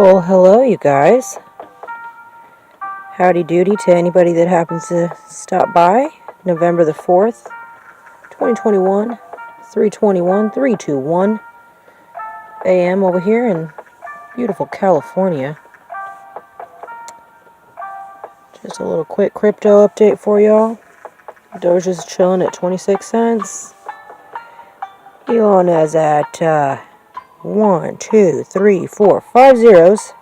Well, hello you guys. Howdy doody to anybody that happens to stop by. November the 4th, 2021, 3:21 a.m. over here in beautiful California. Just a little quick crypto update for y'all. Doge's chilling at 26 cents. Elon is at 1, 2, 3, 4, 5 zeros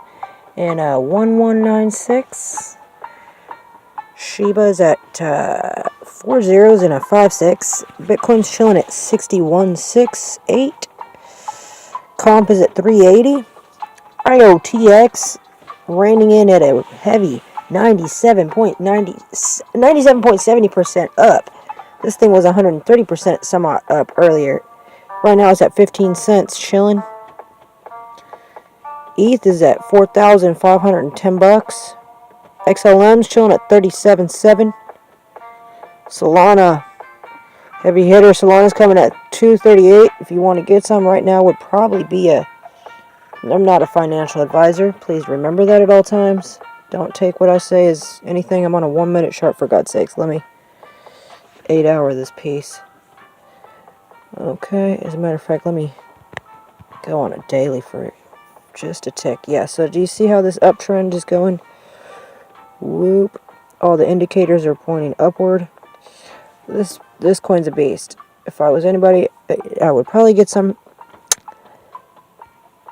and 1196. Shiba is at 4 zeros and a 5.6. Bitcoin's chilling at 61.68. Comp is at 380. IOTX reining in at a heavy 97.70% up. This thing was 130% somewhat up earlier. Right now it's at 15 cents chilling. ETH is at 4,510 bucks. XLM's chilling at 37.7. Solana, heavy hitter. Solana's coming at 238. If you want to get some right now, would probably be I'm not a financial advisor. Please remember that at all times. Don't take what I say as anything. I'm on a 1 minute chart, for God's sakes. Let me 8-hour this piece. Okay, as a matter of fact, let me go on a daily for just a tick. Yeah, so do you see how this uptrend is going? Whoop. All the indicators are pointing upward. This coin's a beast. If I was anybody, I would probably get some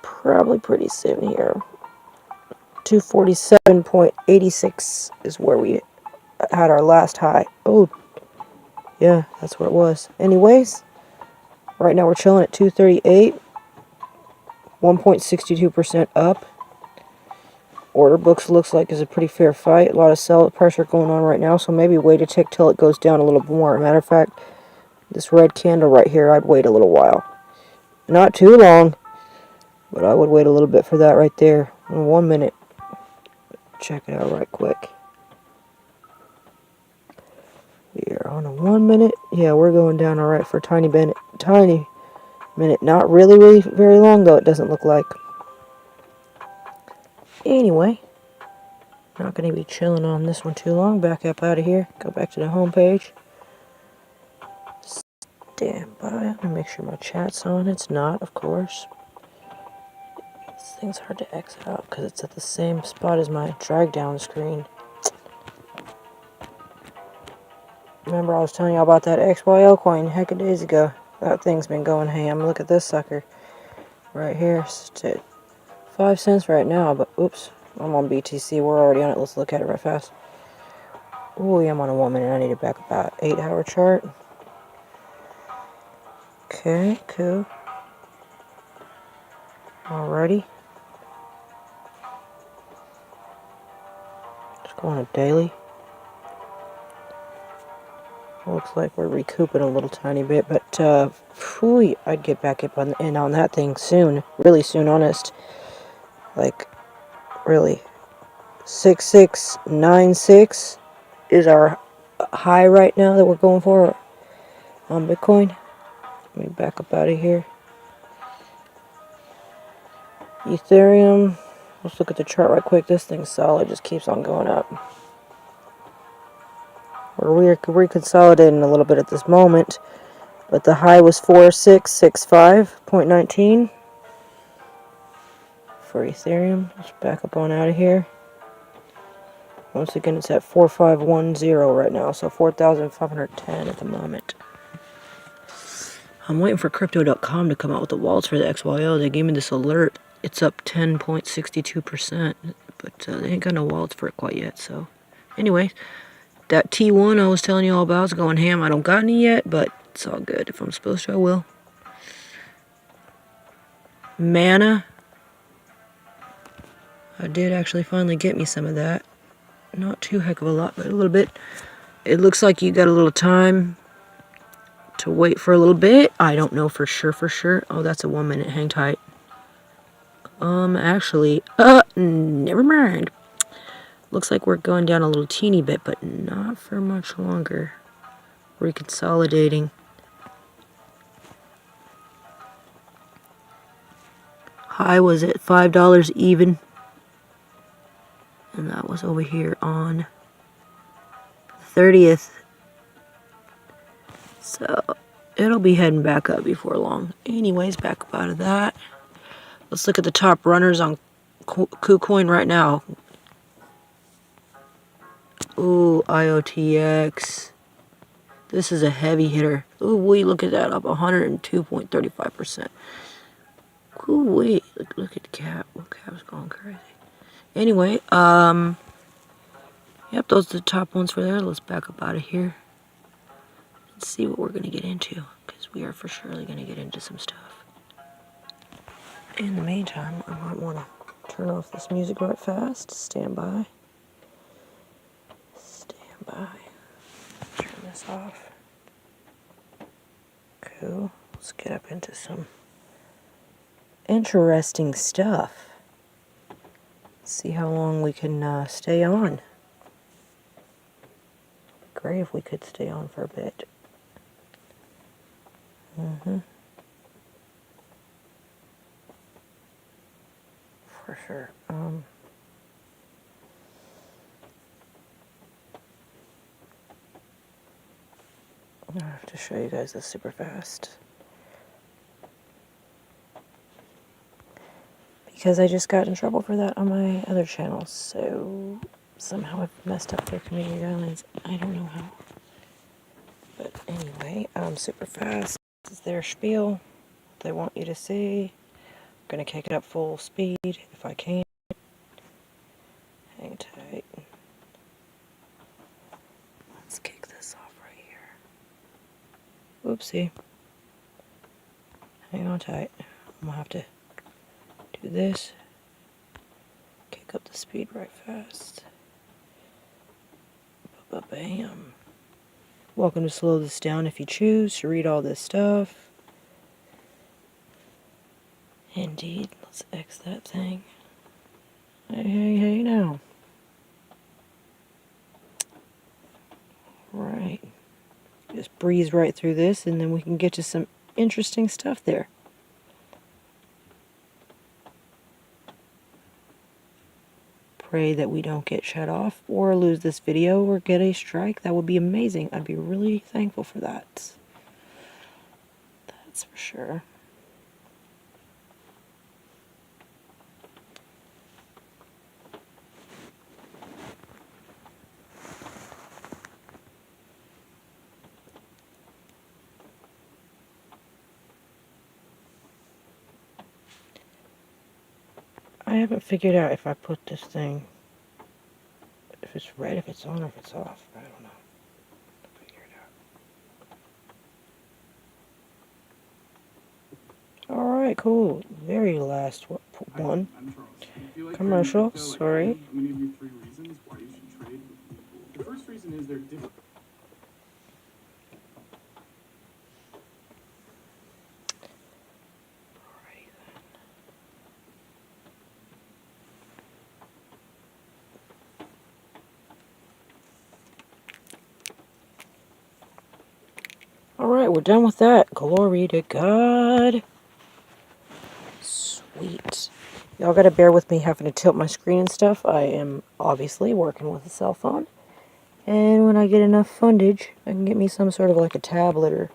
probably pretty soon here. 247.86 is where we had our last high. Oh, yeah, that's where it was. Anyways, right now we're chilling at 238, 1.62% up. Order books looks like is a pretty fair fight. A lot of sell pressure going on right now, so maybe wait a tick till it goes down a little more. Matter of fact, this red candle right here, I'd wait a little while. Not too long, but I would wait a little bit for that right there. In 1 minute. Check it out right quick. We are on a 1 minute. Yeah, we're going down alright for a tiny minute. Not really very long, though, it doesn't look like. Anyway, not going to be chilling on this one too long. Back up out of here. Go back to the home page. Stand by. I'm going to make sure my chat's on. It's not, of course. This thing's hard to exit out because it's at the same spot as my drag down screen. Remember I was telling y'all about that 𝕃.ℝ.𝔹 coin a heck of days ago. That thing's been going ham. Look at this sucker. Right here. It's at 5 cents right now, but oops. I'm on BTC. We're already on it. Let's look at it right fast. Ooh, yeah, I'm on a 1 minute. I need to back about 8-hour chart. Okay, cool. Alrighty. Let's go on a daily. Looks like we're recouping a little tiny bit, but I'd get back up on that thing soon. Really soon, honest. Like, really. 6696 is our high right now that we're going for on Bitcoin. Let me back up out of here. Ethereum. Let's look at the chart right quick. This thing's solid. Just keeps on going up. We're reconsolidating a little bit at this moment, but the high was 4665.19 for Ethereum. Let's back up on out of here. Once again, it's at 4510 right now, so 4,510 at the moment. I'm waiting for crypto.com to come out with the wallets for the XYO. They gave me this alert. It's up 10.62%, but they ain't got no wallets for it quite yet. So, anyway. That T1 I was telling you all about is going ham. I don't got any yet, but it's all good. If I'm supposed to, I will. Mana. I did actually finally get me some of that. Not too heck of a lot, but a little bit. It looks like you got a little time to wait for a little bit. I don't know for sure. Oh, that's a 1 minute. Hang tight. Actually, never mind. Looks like we're going down a little teeny bit, but not for much longer. Reconsolidating. High was at $5 even. And that was over here on the 30th. So it'll be heading back up before long. Anyways, back up out of that. Let's look at the top runners on KuCoin right now. Ooh, IOTX. This is a heavy hitter. Ooh, wait, look at that, up 102.35%. Ooh, wait, look at Cap. Oh, Cap's going crazy. Anyway, yep, those are the top ones for there. Let's back up out of here and see what we're gonna get into, because we are for surely gonna get into some stuff. In the meantime, I might want to turn off this music right fast. Stand by. Stand by. Turn this off. Cool. Let's get up into some interesting stuff. See how long we can stay on. Great if we could stay on for a bit. For sure. I have to show you guys this super fast. Because I just got in trouble for that on my other channel, so somehow I've messed up their community guidelines. I don't know how. But anyway, super fast. This is their spiel they want you to see. I'm going to kick it up full speed if I can. Hang tight. Let's kick this off right here. Oopsie. Hang on tight. I'm going to have to do this. Kick up the speed right fast. Ba-bam. Welcome to slow this down if you choose to read all this stuff. Indeed. Let's X that thing. Hey now. Right. Just breeze right through this and then we can get to some interesting stuff there. Pray that we don't get shut off or lose this video or get a strike. That would be amazing. I'd be really thankful for that. That's for sure. I haven't figured out if I put this thing, if it's red, if it's on, or if it's off. I don't know. I'll figure it out. Alright, cool. Very last one. Commercial, sorry. I'm going to give you 3 reasons why you should trade with people. The first reason is they're different. Alright, we're done with that. Glory to God. Sweet. Y'all gotta bear with me having to tilt my screen and stuff. I am obviously working with a cell phone. And when I get enough fundage, I can get me some sort of like a tablet or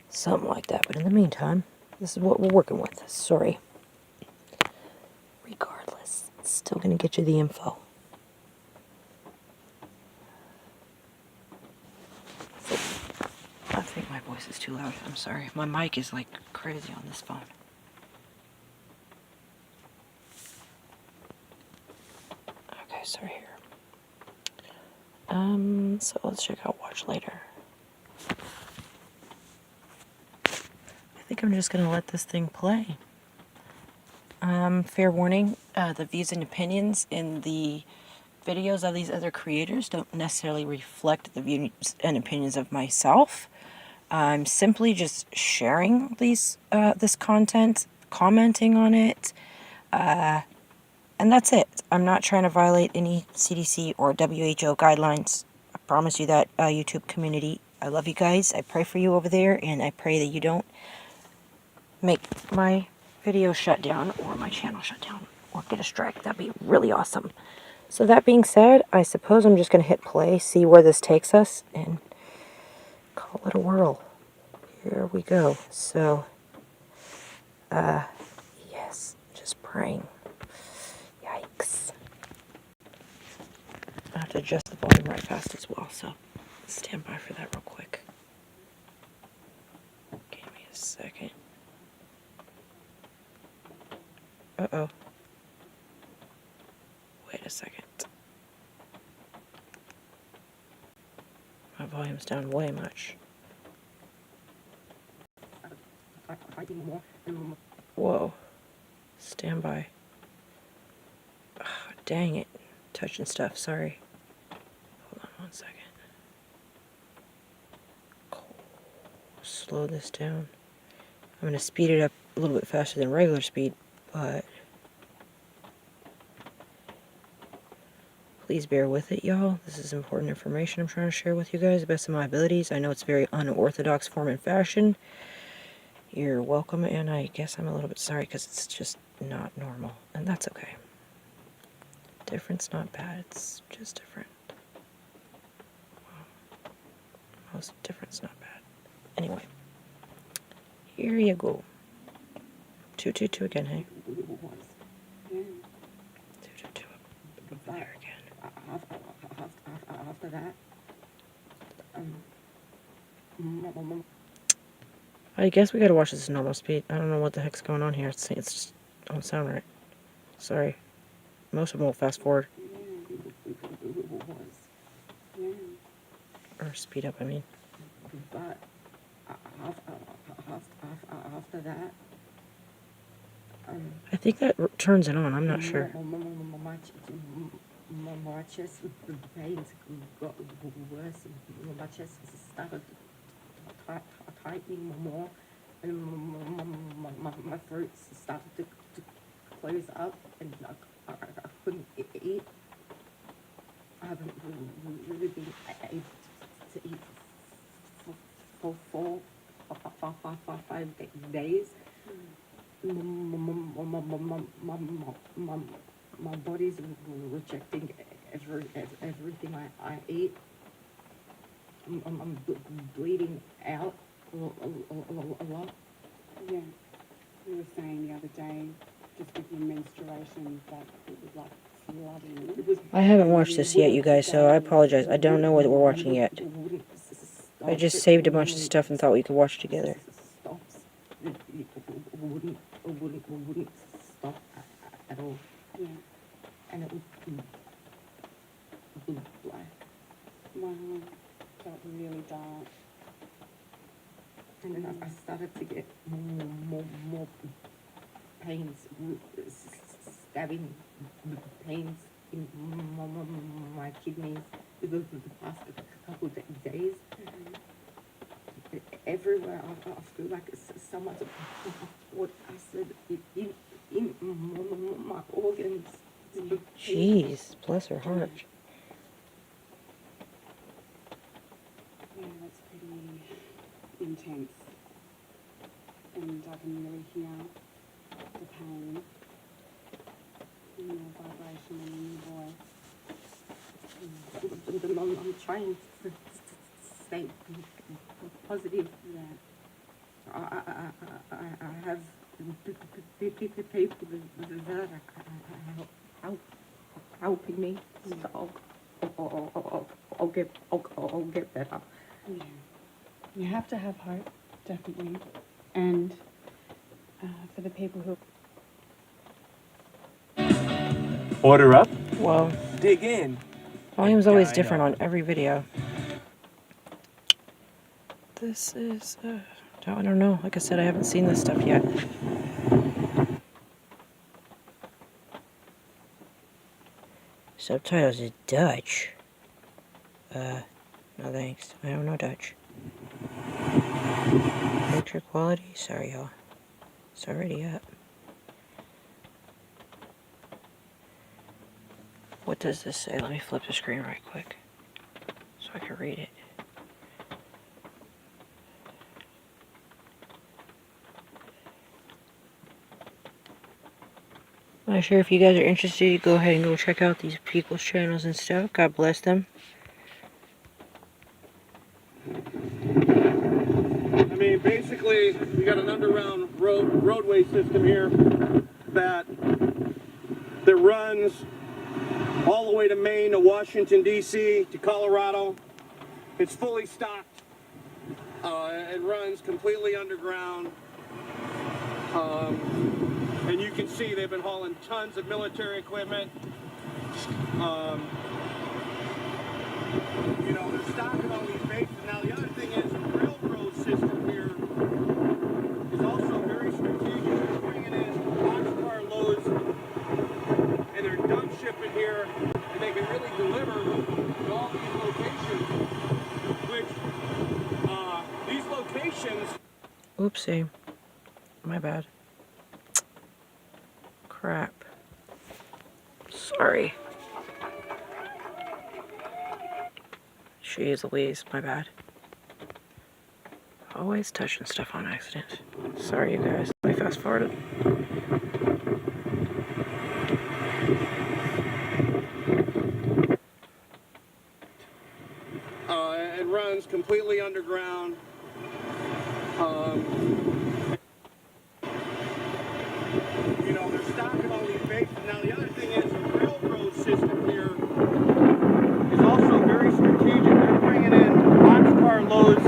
something like that. But in the meantime, this is what we're working with. Sorry. Regardless, it's still gonna get you the info. I think my voice is too loud. I'm sorry. My mic is like crazy on this phone. Okay, so here. So let's check out watch later. I think I'm just gonna let this thing play. Fair warning, the views and opinions in the videos of these other creators don't necessarily reflect the views and opinions of myself. I'm simply just sharing these this content, commenting on it, and that's it. I'm not trying to violate any CDC or WHO guidelines. I promise you that, YouTube community. I love you guys. I pray for you over there, and I pray that you don't make my video shut down or my channel shut down or get a strike. That'd be really awesome. So that being said, I suppose I'm just going to hit play, see where this takes us, and call it a whirl. Here we go. So, yes, just praying. Yikes. I have to adjust the volume right fast as well, so stand by for that real quick. Give me a second. Uh-oh. Wait a second. My volume's down way much. Whoa. Stand by. Oh, dang it. Touching stuff, sorry. Hold on one second. Slow this down. I'm going to speed it up a little bit faster than regular speed, but please bear with it, y'all. This is important information I'm trying to share with you guys, the best of my abilities. I know it's very unorthodox form and fashion. You're welcome, and I guess I'm a little bit sorry because it's just not normal, and that's okay. Different's not bad, it's just different. Most different's not bad. Anyway, here you go. 222 again, hey? 222 up there again. After that, I guess we gotta watch this at normal speed. I don't know what the heck's going on here. It's just don't sound right. Sorry. Most of them will fast forward. Or speed up, I mean. but after that, I think that turns it on. I'm not sure. my chest pains got worse. My chest started tightening more, and my throat started to close up, and I couldn't eat. I haven't really been able to eat for 5 days. My body's rejecting everything I eat. I'm bleeding out a lot. Yeah, you were saying the other day, just with your menstruation, that it was like flooding. I haven't watched this yet, you guys, so I apologize. I don't know what we're watching yet. I just saved a bunch of stuff and thought we could watch together. It wouldn't stop at all. Yeah. And it was black. Wow. Felt really dark. And then I started to get more pains, stabbing pains in my kidneys the past couple of days. Everywhere I feel like someone's poured acid in my organs. Jeez, bless her heart. Yeah, that's pretty intense. And I can really hear the pain in your vibration and in your voice. I'm trying to stay positive. Yeah. I have people that are helping me. So I'll get better. Yeah. You have to have hope, definitely. And for the people who... Order up, Well, dig in. volume's always Dine different on on. every video. This is, I don't know. Like I said, I haven't seen this stuff yet. Subtitles is Dutch. No thanks. I don't know Dutch. Picture quality? Sorry, y'all. It's already up. What does this say? Let me flip the screen right quick so I can read it. I'm sure if you guys are interested, you go ahead and go check out these people's channels and stuff. God bless them. I mean, basically, we got an underground roadway system here that runs all the way to Maine, to Washington, D.C., to Colorado. It's fully stocked. It runs completely underground. And you can see they've been hauling tons of military equipment. You know, they're stocking all these bases. Now, the other thing is the railroad system here is also very strategic. They're bringing in boxcar loads and they're dump shipping here, and they can really deliver to all these locations, which these locations... Oopsie. My bad. Crap. Sorry. Jeez Louise, my bad. Always touching stuff on accident. Sorry, you guys. Let me fast forward it. It runs completely underground. You know, they're stocking all these bases. Now, the other thing is the railroad system here is also very strategic. They're bringing in boxcar loads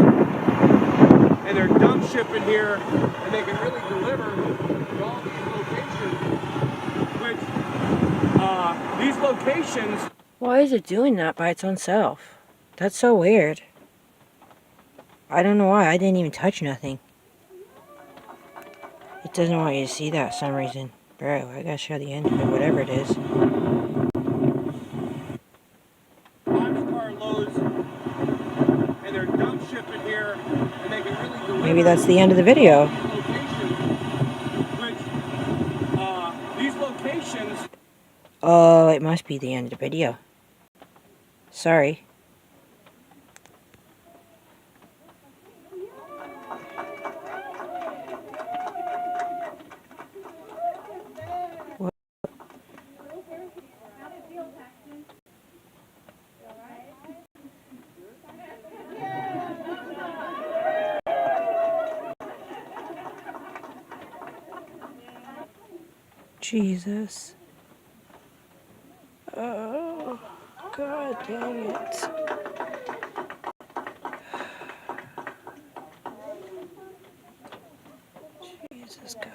and they're dump shipping here, and they can really deliver to all these locations, which these locations... Why is it doing that by its own self? That's so weird. I don't know why. I didn't even touch nothing. It doesn't want you to see that for some reason. Bro, I gotta show the end of it, whatever it is. Boxcar loads, and they're dump shipping here, and they can really deliver. Maybe that's the end of the video. These locations... Oh, it must be the end of the video. Sorry. What? Jesus. Oh, God dang it. Jesus God.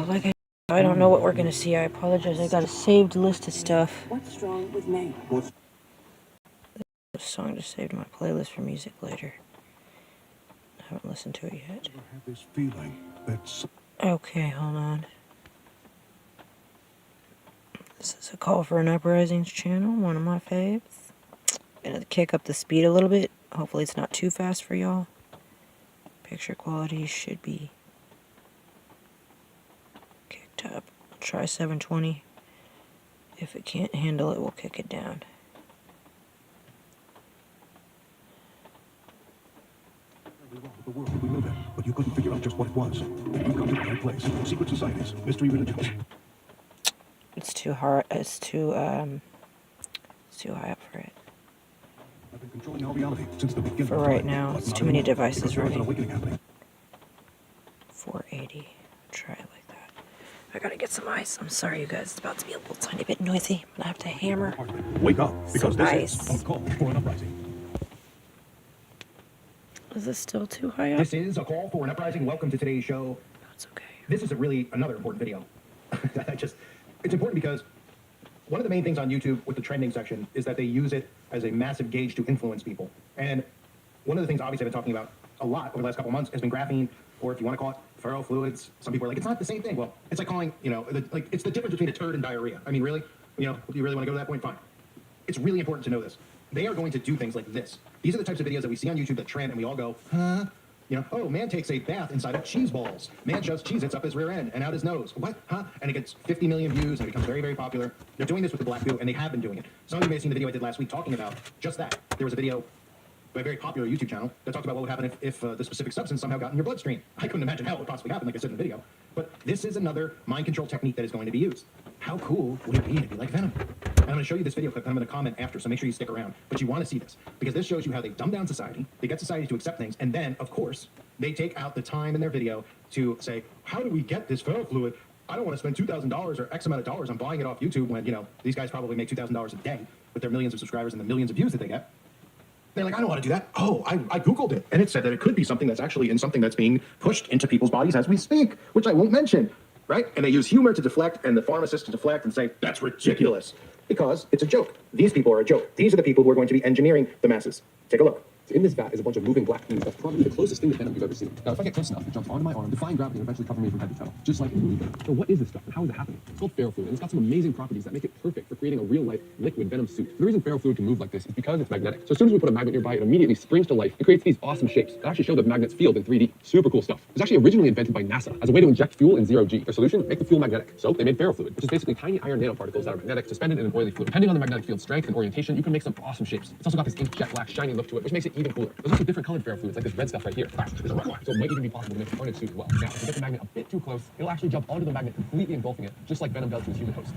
Like I don't know what we're gonna see. I apologize. I got a saved list of stuff. What's wrong with me? This song just saved my playlist for music later. I haven't listened to it yet. I have this feeling that... Okay, hold on. This is a Call for an Uprisings channel, one of my faves. Gonna kick up the speed a little bit. Hopefully it's not too fast for y'all. Picture quality should be kicked up. I'll try 720. If it can't handle it, we'll kick it down. The world we live in, but you couldn't figure out just what it was. You've come to the right place. Secret societies, mystery religions. It's too hard. It's too high up for it. I've been controlling our reality since the beginning. For right now, it's too many devices running. 480. Try it like that. I gotta get some ice. I'm sorry, you guys. It's about to be a little tiny bit noisy. I'm gonna have to hammer. Wake up, because some this ice. is a call for an uprising. Is this still too high up? This is a call for an uprising. Welcome to today's show. That's okay. This is another important video. It's important because one of the main things on YouTube with the trending section is that they use it as a massive gauge to influence people. And one of the things obviously I've been talking about a lot over the last couple months has been graphene, or if you want to call it feral fluids. Some people are like, it's not the same thing. Well, it's like calling, it's the difference between a turd and diarrhea. I mean, really? Do you really want to go to that point? Fine. It's really important to know this. They are going to do things like this. These are the types of videos that we see on YouTube that trend, and we all go, huh? Oh, man takes a bath inside of cheese balls. Man shoves Cheez-Its up his rear end and out his nose. What? Huh? And it gets 50 million views, and it becomes very, very popular. They're doing this with the black goo, and they have been doing it. Some of you may have seen the video I did last week talking about just that. There was a video by a very popular YouTube channel that talked about what would happen if the specific substance somehow got in your bloodstream. I couldn't imagine how it would possibly happen, like I said in the video. But this is another mind control technique that is going to be used. How cool would it be to be like Venom? And I'm going to show you this video clip, and I'm going to comment after, so make sure you stick around. But you want to see this, because this shows you how they dumb down society, they get society to accept things, and then, of course, they take out the time in their video to say, how do we get this ferrofluid? Fluid? I don't want to spend $2,000 or X amount of dollars on buying it off YouTube when, you know, these guys probably make $2,000 a day with their millions of subscribers and the millions of views that they get. They're like, I don't want to do that. Oh, I Googled it, and it said that it could be something that's actually in something that's being pushed into people's bodies as we speak, which I won't mention, right? And they use humor to deflect and the pharmacist to deflect and say, that's ridiculous, because it's a joke. These people are a joke. These are the people who are going to be engineering the masses. Take a look. In this vat is a bunch of moving black things. That's probably the closest thing to venom you've ever seen. Now, if I get close enough, it jumps onto my arm, defying gravity, and eventually cover me from head to toe, just like in the movie Venom. So what is this stuff, and how is it happening? It's called ferrofluid, and it's got some amazing properties that make it perfect for creating a real-life liquid venom suit. The reason ferrofluid can move like this is because it's magnetic. So as soon as we put a magnet nearby, it immediately springs to life and creates these awesome shapes that actually show the magnet's field in 3D. Super cool stuff. It was actually originally invented by NASA as a way to inject fuel in zero G. Their solution: make the fuel magnetic. So they made ferrofluid, which is basically tiny iron nanoparticles that are magnetic, suspended in an oily fluid. Depending on the magnetic field strength and orientation, you can make some awesome shapes. It's also got this inkjet black shiny look to it, which makes it even cooler. There's also different colored ferrofluids, like this red stuff right here. So it might even be possible to make a carnage suit as well. Now, if you get the magnet a bit too close, it'll actually jump onto the magnet, completely engulfing it, just like Venom does to his human host.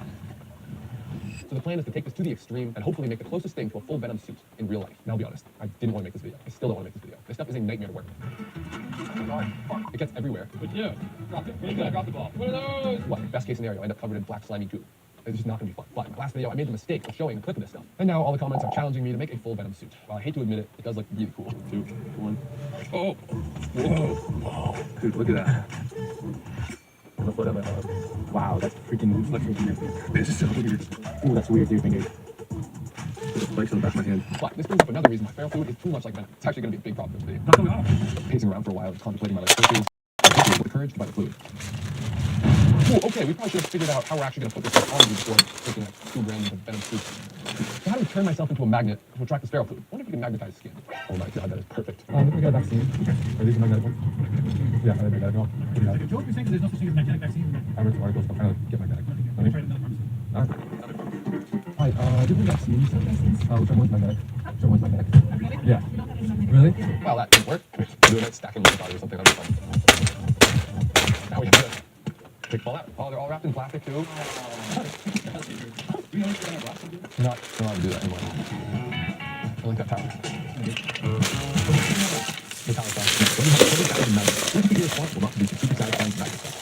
So the plan is to take this to the extreme and hopefully make the closest thing to a full Venom suit in real life. Now, I'll be honest, I didn't want to make this video. I still don't want to make this video. This stuff is a nightmare to work with. It gets everywhere. But yeah, drop it. Drop the ball. What are those? What? Best case scenario, I end up covered in black slimy goo. It's just not going to be fun. But in the last video, I made the mistake of showing a clip of this stuff. And now all the comments are challenging me to make a full Venom suit. While I hate to admit it, it does look really cool. 2, 1. Oh! Whoa! Whoa! Dude, look at that. Wow, that's freaking weird. This is so weird. Ooh, that's weird, dude. There's spikes on the back of my hand. But this brings up another reason why ferrofluid is too much like Venom. It's actually going to be a big problem for this video. Not coming off. Pacing around for a while, just contemplating my life choices. With the courage to buy the fluid. Ooh, okay, we probably should have figured out how we're actually going to put this stuff on you before taking like 2 grams of Venom suit. So how do we turn myself into a magnet to attract this ferrofluid? I wonder if we can magnetize skin. Oh my god, that is perfect. We got a vaccine. Are these the magnetic ones? Yeah, are they magnetic ones? The joke you're saying is there's no such thing as magnetic vaccine. I read some articles, but kind of get magnetic. Let me try another pharmacy. Hi, different vaccines. Which one's magnetic? Which one's magnetic? Yeah. Really? Well, that didn't work. Doing it, stacking with the body or something. That'd be fun. Now we have to take them all out. Oh, they're all wrapped in plastic too. You're not allowed to do that anymore. I like that power. The power sound. When you have a fully vacuum magnet, you have to be responsible not to do some super satisfying magnet stuff.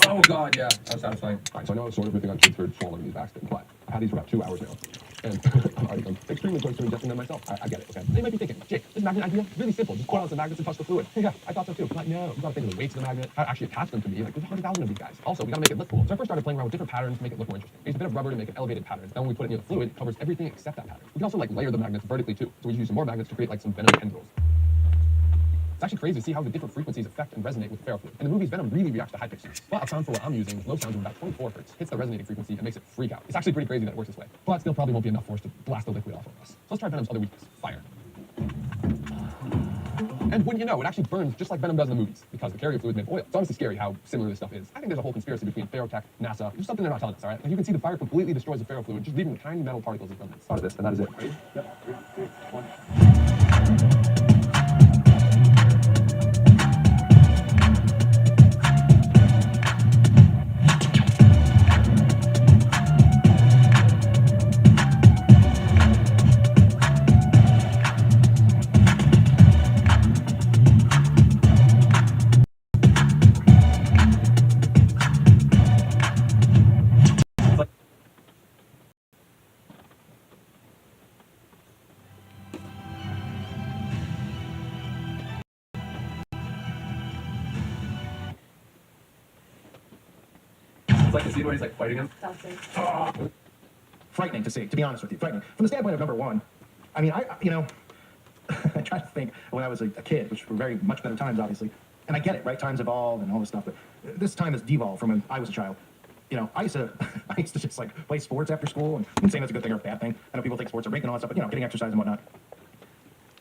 Oh god, yeah. That's satisfying. Alright, so I know I was sort of ripping on kids for swallowing these back then, but I've had these for about 2 hours now. And I'm already extremely close to ingesting them myself. I get it, okay? They might be thinking, Jake, this magnet idea, really simple. Just put on some magnets and touch the fluid. Yeah, I thought so too. But no, you gotta think of the weights of the magnet, how to actually attach them to me. Like, there's 100,000 of these guys. Also, we gotta make it look cool. So I first started playing around with different patterns to make it look more interesting. We used a bit of rubber to make an elevated pattern. Then when we put it near the fluid, it covers everything except that pattern. We can also like layer the magnets vertically too. So we use some more magnets to create like some Venom tendrils. It's actually crazy to see how the different frequencies affect and resonate with ferrofluid. In the movies, Venom really reacts to high pitch sounds. But a sound for what I'm using with low sounds of about 24 hertz hits the resonating frequency and makes it freak out. It's actually pretty crazy that it works this way. But still probably won't be enough force to blast the liquid off of us. So let's try Venom's other weakness, fire. And wouldn't you know, it actually burns just like Venom does in the movies, because the carrier fluid made of oil. It's obviously scary how similar this stuff is. I think there's a whole conspiracy between ferrotech, NASA. There's something they're not telling us, alright? Like you can see the fire completely destroys the ferrofluid, just leaving tiny metal particles as remnants. Start this, and that is it. Ready? Yep. 3, 2, 1. Like the scene where he's like fighting him. Frightening to see, to be honest with you, frightening. From the standpoint of number one, I mean, I try to think when I was a kid, which were very much better times, obviously. And I get it, right? Times evolve and all this stuff, but this time has devolved from when I was a child. You know, I used to just like play sports after school, and I'm saying that's a good thing or a bad thing. I know people think sports are breaking and all that stuff, but you know, getting exercise and whatnot.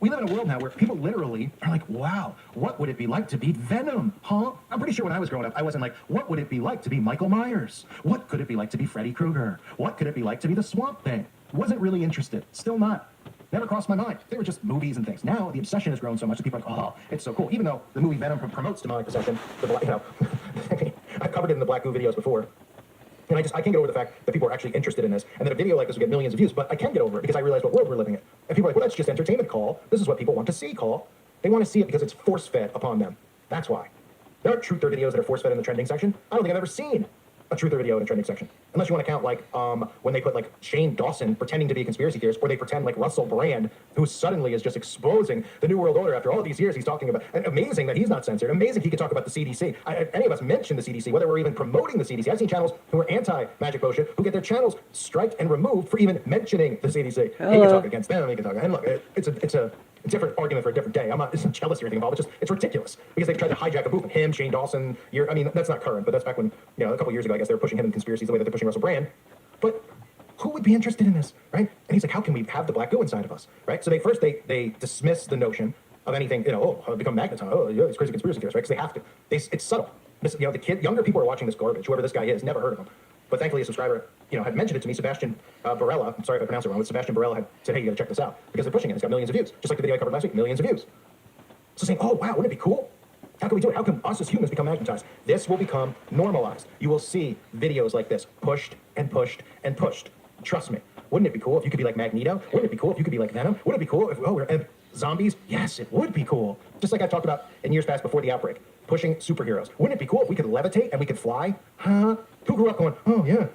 we live in a world now where people literally are like, wow, what would it be like to be Venom, huh? I'm pretty sure when I was growing up, I wasn't like, what would it be like to be Michael Myers? What could it be like to be Freddy Krueger? What could it be like to be the Swamp Thing? Wasn't really interested. Still not. Never crossed my mind. They were just movies and things. Now the obsession has grown so much that people are like, oh, it's so cool. Even though the movie Venom promotes demonic possession, I've covered it in the Black Goo videos before. And I can't get over the fact that people are actually interested in this, and that a video like this will get millions of views, but I can get over it because I realize what world we're living in. And people are like, well, that's just entertainment, call. This is what people want to see, call. They want to see it because it's force-fed upon them. That's why. There are truther videos that are force-fed in the trending section. I don't think I've ever seen a truther video in a trending section. Unless you want to count, like, when they put, like, Shane Dawson pretending to be a conspiracy theorist, or they pretend, like, Russell Brand, who suddenly is just exposing the New World Order after all these years he's talking about. And amazing that he's not censored. Amazing he could talk about the CDC. Any of us mention the CDC, whether we're even promoting the CDC. I've seen channels who are anti-Magic Potion who get their channels striked and removed for even mentioning the CDC. He can talk against them, he can talk. And look, it's a different argument for a different day. I'm not jealous or anything involved. It's ridiculous because they've tried to hijack a movement. Him, Shane Dawson. I mean, that's not current, but that's back when, you know, a couple years ago, I guess they were pushing him in conspiracies the way that they're pushing Russell Brand. But who would be interested in this, right? And he's like, how can we have the Black Goo inside of us, right? So they dismiss the notion of anything, you know, oh, become magnetized. Oh, yeah, these crazy conspiracy theorists, right? Because they have to. It's subtle. This, you know, younger people are watching this garbage. Whoever this guy is, never heard of him. But thankfully, a subscriber, you know, had mentioned it to me. Sebastian Barella. I'm sorry if I pronounced it wrong, but Sebastian Barella had said, hey, you got to check this out because they're pushing it. It's got millions of views, just like the video I covered last week. Millions of views. So saying, oh wow, wouldn't it be cool? How can we do it? How can us as humans become magnetized? This will become normalized. You will see videos like this pushed and pushed and pushed. Trust me. Wouldn't it be cool if you could be like Magneto? Wouldn't it be cool if you could be like Venom? Wouldn't it be cool if we're zombies? Yes, it would be cool. Just like I talked about in years past before the outbreak, pushing superheroes. Wouldn't it be cool if we could levitate and we could fly? Huh? Who grew up going, oh yeah,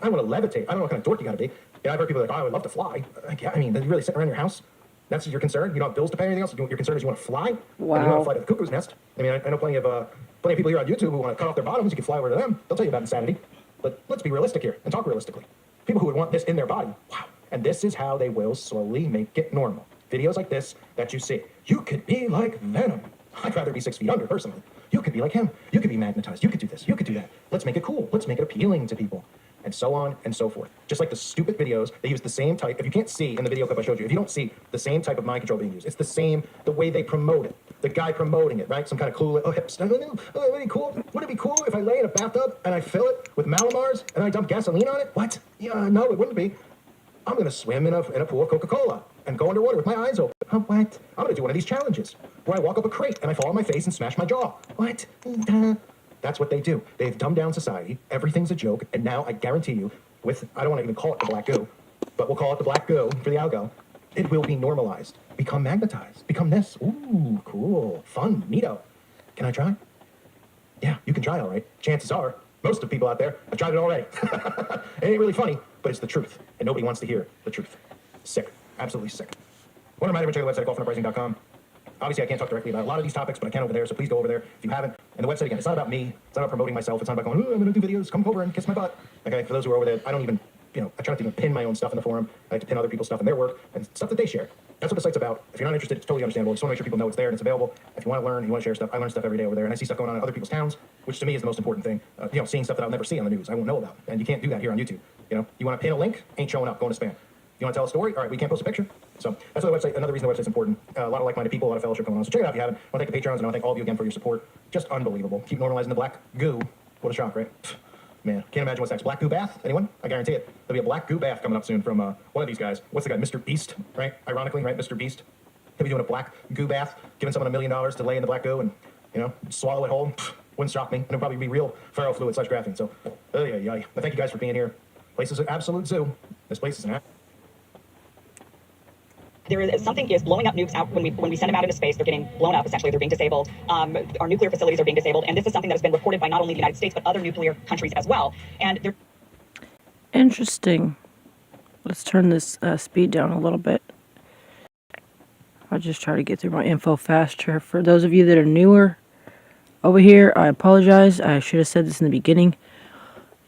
I want to levitate. I don't know what kind of dork you got to be. Yeah, I've heard people like, oh, I would love to fly. Yeah, I mean, are you really sitting around your house? That's your concern? You don't have bills to pay or anything else? Your concern is you want to fly? Wow. And you want to fly to the cuckoo's nest? I mean, I know plenty of people here on YouTube who want to cut off their bottoms. You can fly over to them. They'll tell you about insanity. But let's be realistic here and talk realistically. People who would want this in their body. Wow. And this is how they will slowly make it normal. Videos like this that you see. You could be like Venom. I'd rather be 6 feet under, personally. You could be like him. You could be magnetized. You could do this. You could do that. Let's make it cool. Let's make it appealing to people. And so on and so forth. Just like the stupid videos, they use the same type. If you can't see in the video clip I showed you, if you don't see the same type of mind control being used, it's the same, the way they promote it. The guy promoting it, right? Some kind of clueless, oh, hipster, oh, would it be cool? Would it be cool if I lay in a bathtub and I fill it with Malamars and I dump gasoline on it? What? Yeah, no, it wouldn't be. I'm going to swim in a pool of Coca-Cola and go underwater with my eyes open. What? I'm going to do one of these challenges where I walk up a crate and I fall on my face and smash my jaw. What? That's what they do. They've dumbed down society. Everything's a joke. And now I guarantee you, I don't want to even call it the Black Goo, but we'll call it the Black Goo for the algo. It will be normalized. Become magnetized. Become this. Ooh, cool. Fun. Neato. Can I try? Yeah, you can try all right. Chances are, most of the people out there have tried it already. It ain't really funny, but it's the truth. And nobody wants to hear the truth. Sick. Absolutely sick. I want to remind everyone to check the website, golfanduprising.com. Obviously, I can't talk directly about a lot of these topics, but I can over there, so please go over there if you haven't. And the website, again, it's not about me. It's not about promoting myself. It's not about going, oh, I'm going to do videos. Come over and kiss my butt. Okay, for those who are over there, I don't even, I try not to even pin my own stuff in the forum. I like to pin other people's stuff in their work and stuff that they share. That's what the site's about. If you're not interested, it's totally understandable. Just want to make sure people know it's there and it's available. If you want to learn, you want to share stuff, I learn stuff every day over there, and I see stuff going on in other people's towns, which to me is the most important thing. Seeing stuff that I'll never see on the news, I won't know about. And you can't do that here on YouTube. You want to pin a link, ain't showing up, going to spam. You want to tell a story? All right, we can't post a picture. So that's why the website, another reason the website's important. A lot of like-minded people, a lot of fellowship going on. So check it out if you haven't. I want to thank the patrons, and I want to thank all of you again for your support. Just unbelievable. Keep normalizing the Black Goo. What a shock, right? Man, can't imagine what's next. Black Goo bath? Anyone? I guarantee it. There'll be a Black Goo bath coming up soon from one of these guys. What's the guy? Mr. Beast, right? Ironically, right? Mr. Beast. He'll be doing a Black Goo bath, giving someone $1 million to lay in the Black Goo and, swallow it whole. Wouldn't shock me. And it'll probably be real ferrofluid / graphene. So, yeah. But thank you guys for being here. Place is an absolute zoo. This place is an There is something is blowing up nukes out when we send them out into space. They're getting blown up. Essentially, they're being disabled. Our nuclear facilities are being disabled, and this is something that has been reported by not only the United States but other nuclear countries as well. And they're interesting. Let's turn this speed down a little bit. I'll just try to get through my info faster. For those of you that are newer over here, I apologize. I should have said this in the beginning.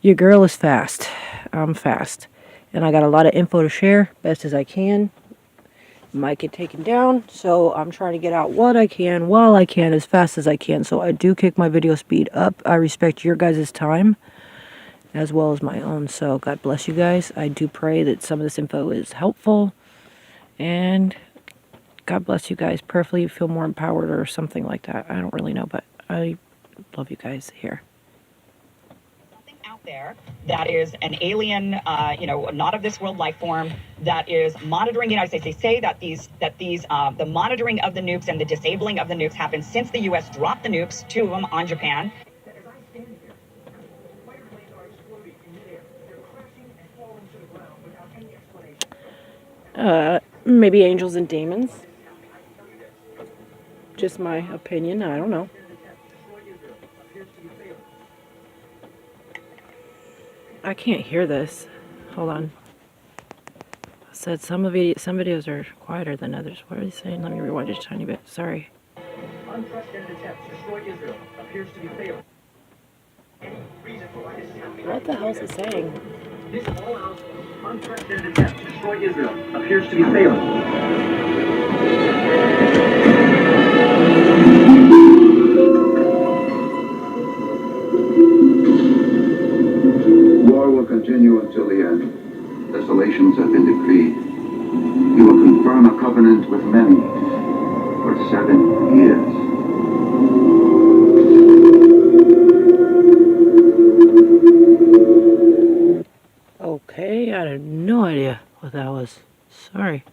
Your girl is fast. I'm fast, and I got a lot of info to share best as I can. Might get taken down, so I'm trying to get out what I can while I can as fast as I can. So I do kick my video speed up. I respect your guys' time as well as my own. So God bless you guys. I do pray that some of this info is helpful, and God bless you guys. Prayerfully you feel more empowered or something like that. I don't really know, but I love you guys here. Out there that is an alien, not of this world life form that is monitoring the United States. They say that the monitoring of the nukes and the disabling of the nukes happened since the U.S. dropped the nukes, 2 of them on Japan. Maybe angels and demons. Just my opinion. I don't know. I can't hear this. Hold on. I said some videos are quieter than others. What are they saying? Let me rewind just a tiny bit. Sorry. Unprecedented attempts to destroy Israel appears to be failing. What the hell is it saying? This all-out unprecedented attempt to destroy Israel appears to be failing. War will continue until the end. Desolations have been decreed. You will confirm a covenant with many for 7 years. Okay, I had no idea what that was. Sorry.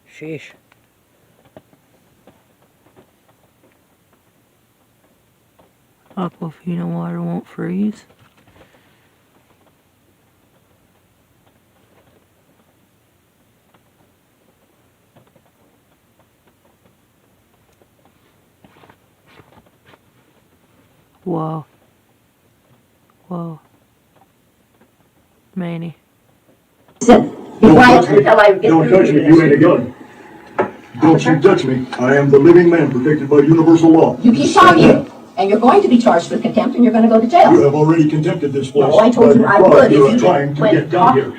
Sheesh. Aquafina water won't freeze. Whoa. Whoa. Manny. Don't touch me. Don't touch me. You ain't a gun. Don't you touch me. I am the living man protected by universal law. You keep talking, and you're going to be charged with contempt, and you're going to go to jail. You have already contempted this place. No, I told you I would. You are trying to get down here.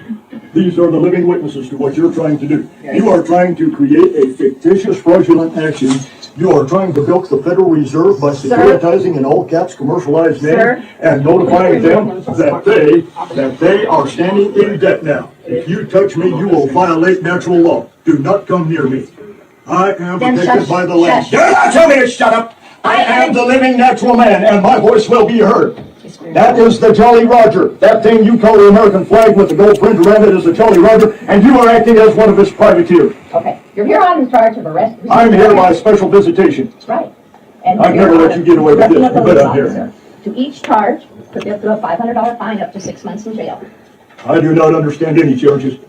These are the living witnesses to what you're trying to do. You are trying to create a fictitious fraudulent action. You are trying to bilk the Federal Reserve by securitizing in all caps commercialized name and notifying them that they are standing in debt now. If you touch me, you will violate natural law. Do not come near me. I am protected by the land. Do not tell me to shut up. I am the living natural man, and my voice will be heard. That is the Jolly Roger. That thing you call the American flag with the gold fringe around it is the Jolly Roger, and you are acting as one of his privateers. Okay. You're here on charge of arrest. I'm here by special visitation. That's right. And I've never let you get away with this, but I'm here. To each charge, put them through a $500 fine up to 6 months in jail. I do not understand any charges.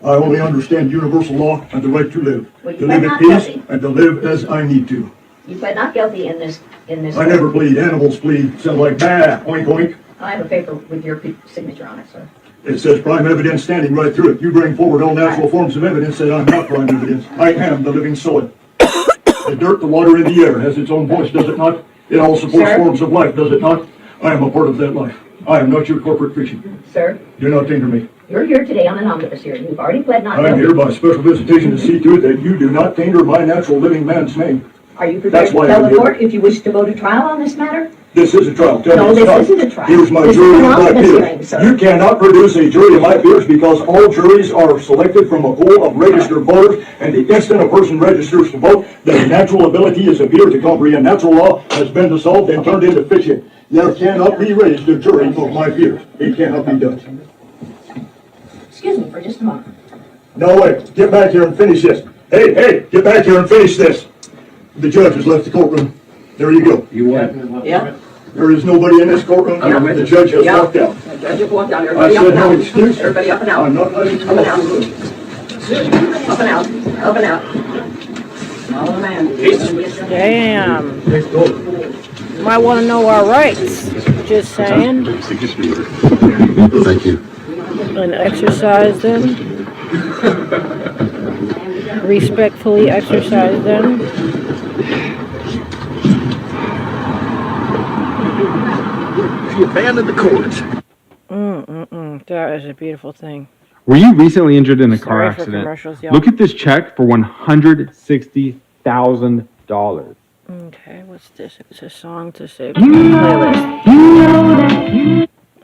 I only understand universal law and the right to live. To live at peace and to live as I need to. You pled not guilty in this. I never plead. Animals plead. Sound like bah, oink oink. I have a paper with your signature on it, sir. It says prime evidence standing right through it. You bring forward all natural forms of evidence that I'm not prime evidence. I am the living soil. The dirt, the water, and the air has its own voice, does it not? It all supports forms of life, does it not? I am a part of that life. I am not your corporate fiction. Sir? Do not taint me. You're here today on an omnibus hearing. You've already pled not guilty. I'm here by special visitation to see to it that you do not taint my natural living man's name. Are you prepared to tell the court if you wish to go to trial on this matter? This is a trial. Tell no, me this isn't a trial. Here's my jury and my peers. You cannot produce a jury of my peers because all juries are selected from a pool of registered voters, and the instant a person registers to vote, their natural ability as a peer to comprehend natural law has been dissolved and turned into fiction. There cannot be raised a jury of my peers. It cannot be done. Excuse me for just a moment. No way. Get back here and finish this. Hey, get back here and finish this. The judge has left the courtroom. There you go. You won. Yeah. There is nobody in this courtroom. Yeah. The judge has walked out. The judge has walked out. I said no excuse. Everybody up and out. I'm not letting you up and out. Up and out. Up and out. Follow the man. Damn. You might want to know our rights. Just saying. Thank you. And exercise them. Respectfully exercise them. She abandoned the court. That is a beautiful thing. Were you recently injured in a car Sorry for accident? commercials, y'all. Look at this check for $160,000. Okay, what's this? It's a song to save playlist.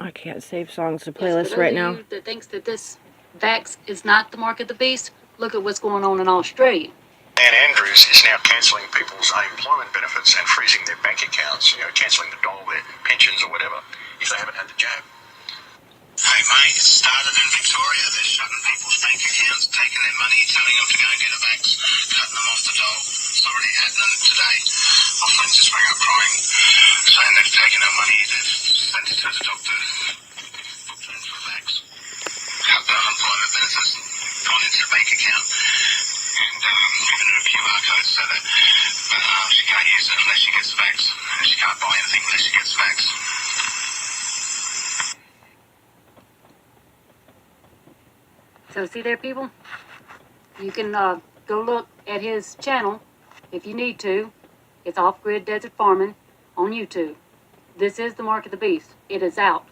I can't save songs to playlist right now. You that thinks that this vax is not the mark of the beast, look at what's going on in Australia. And Andrews is now cancelling people's unemployment benefits and freezing their bank accounts, cancelling the dole, their pensions or whatever, if they haven't had the jab. Hey mate, it started in Victoria. They're shutting people's bank accounts, taking their money, telling them to go and get a vax, cutting them off the dole. It's already happening today. My friends just rang up crying, saying they've taken our money, they've sent it to the doctor, booked in for a vax, cut the unemployment benefits, gone into the bank account, and given her a QR code so that she can't use it unless she gets the vax, and she can't buy anything unless she gets the vax. So see there, people? You can go look at his channel if you need to. It's Off-Grid Desert Farming on YouTube. This is the mark of the beast. It is out.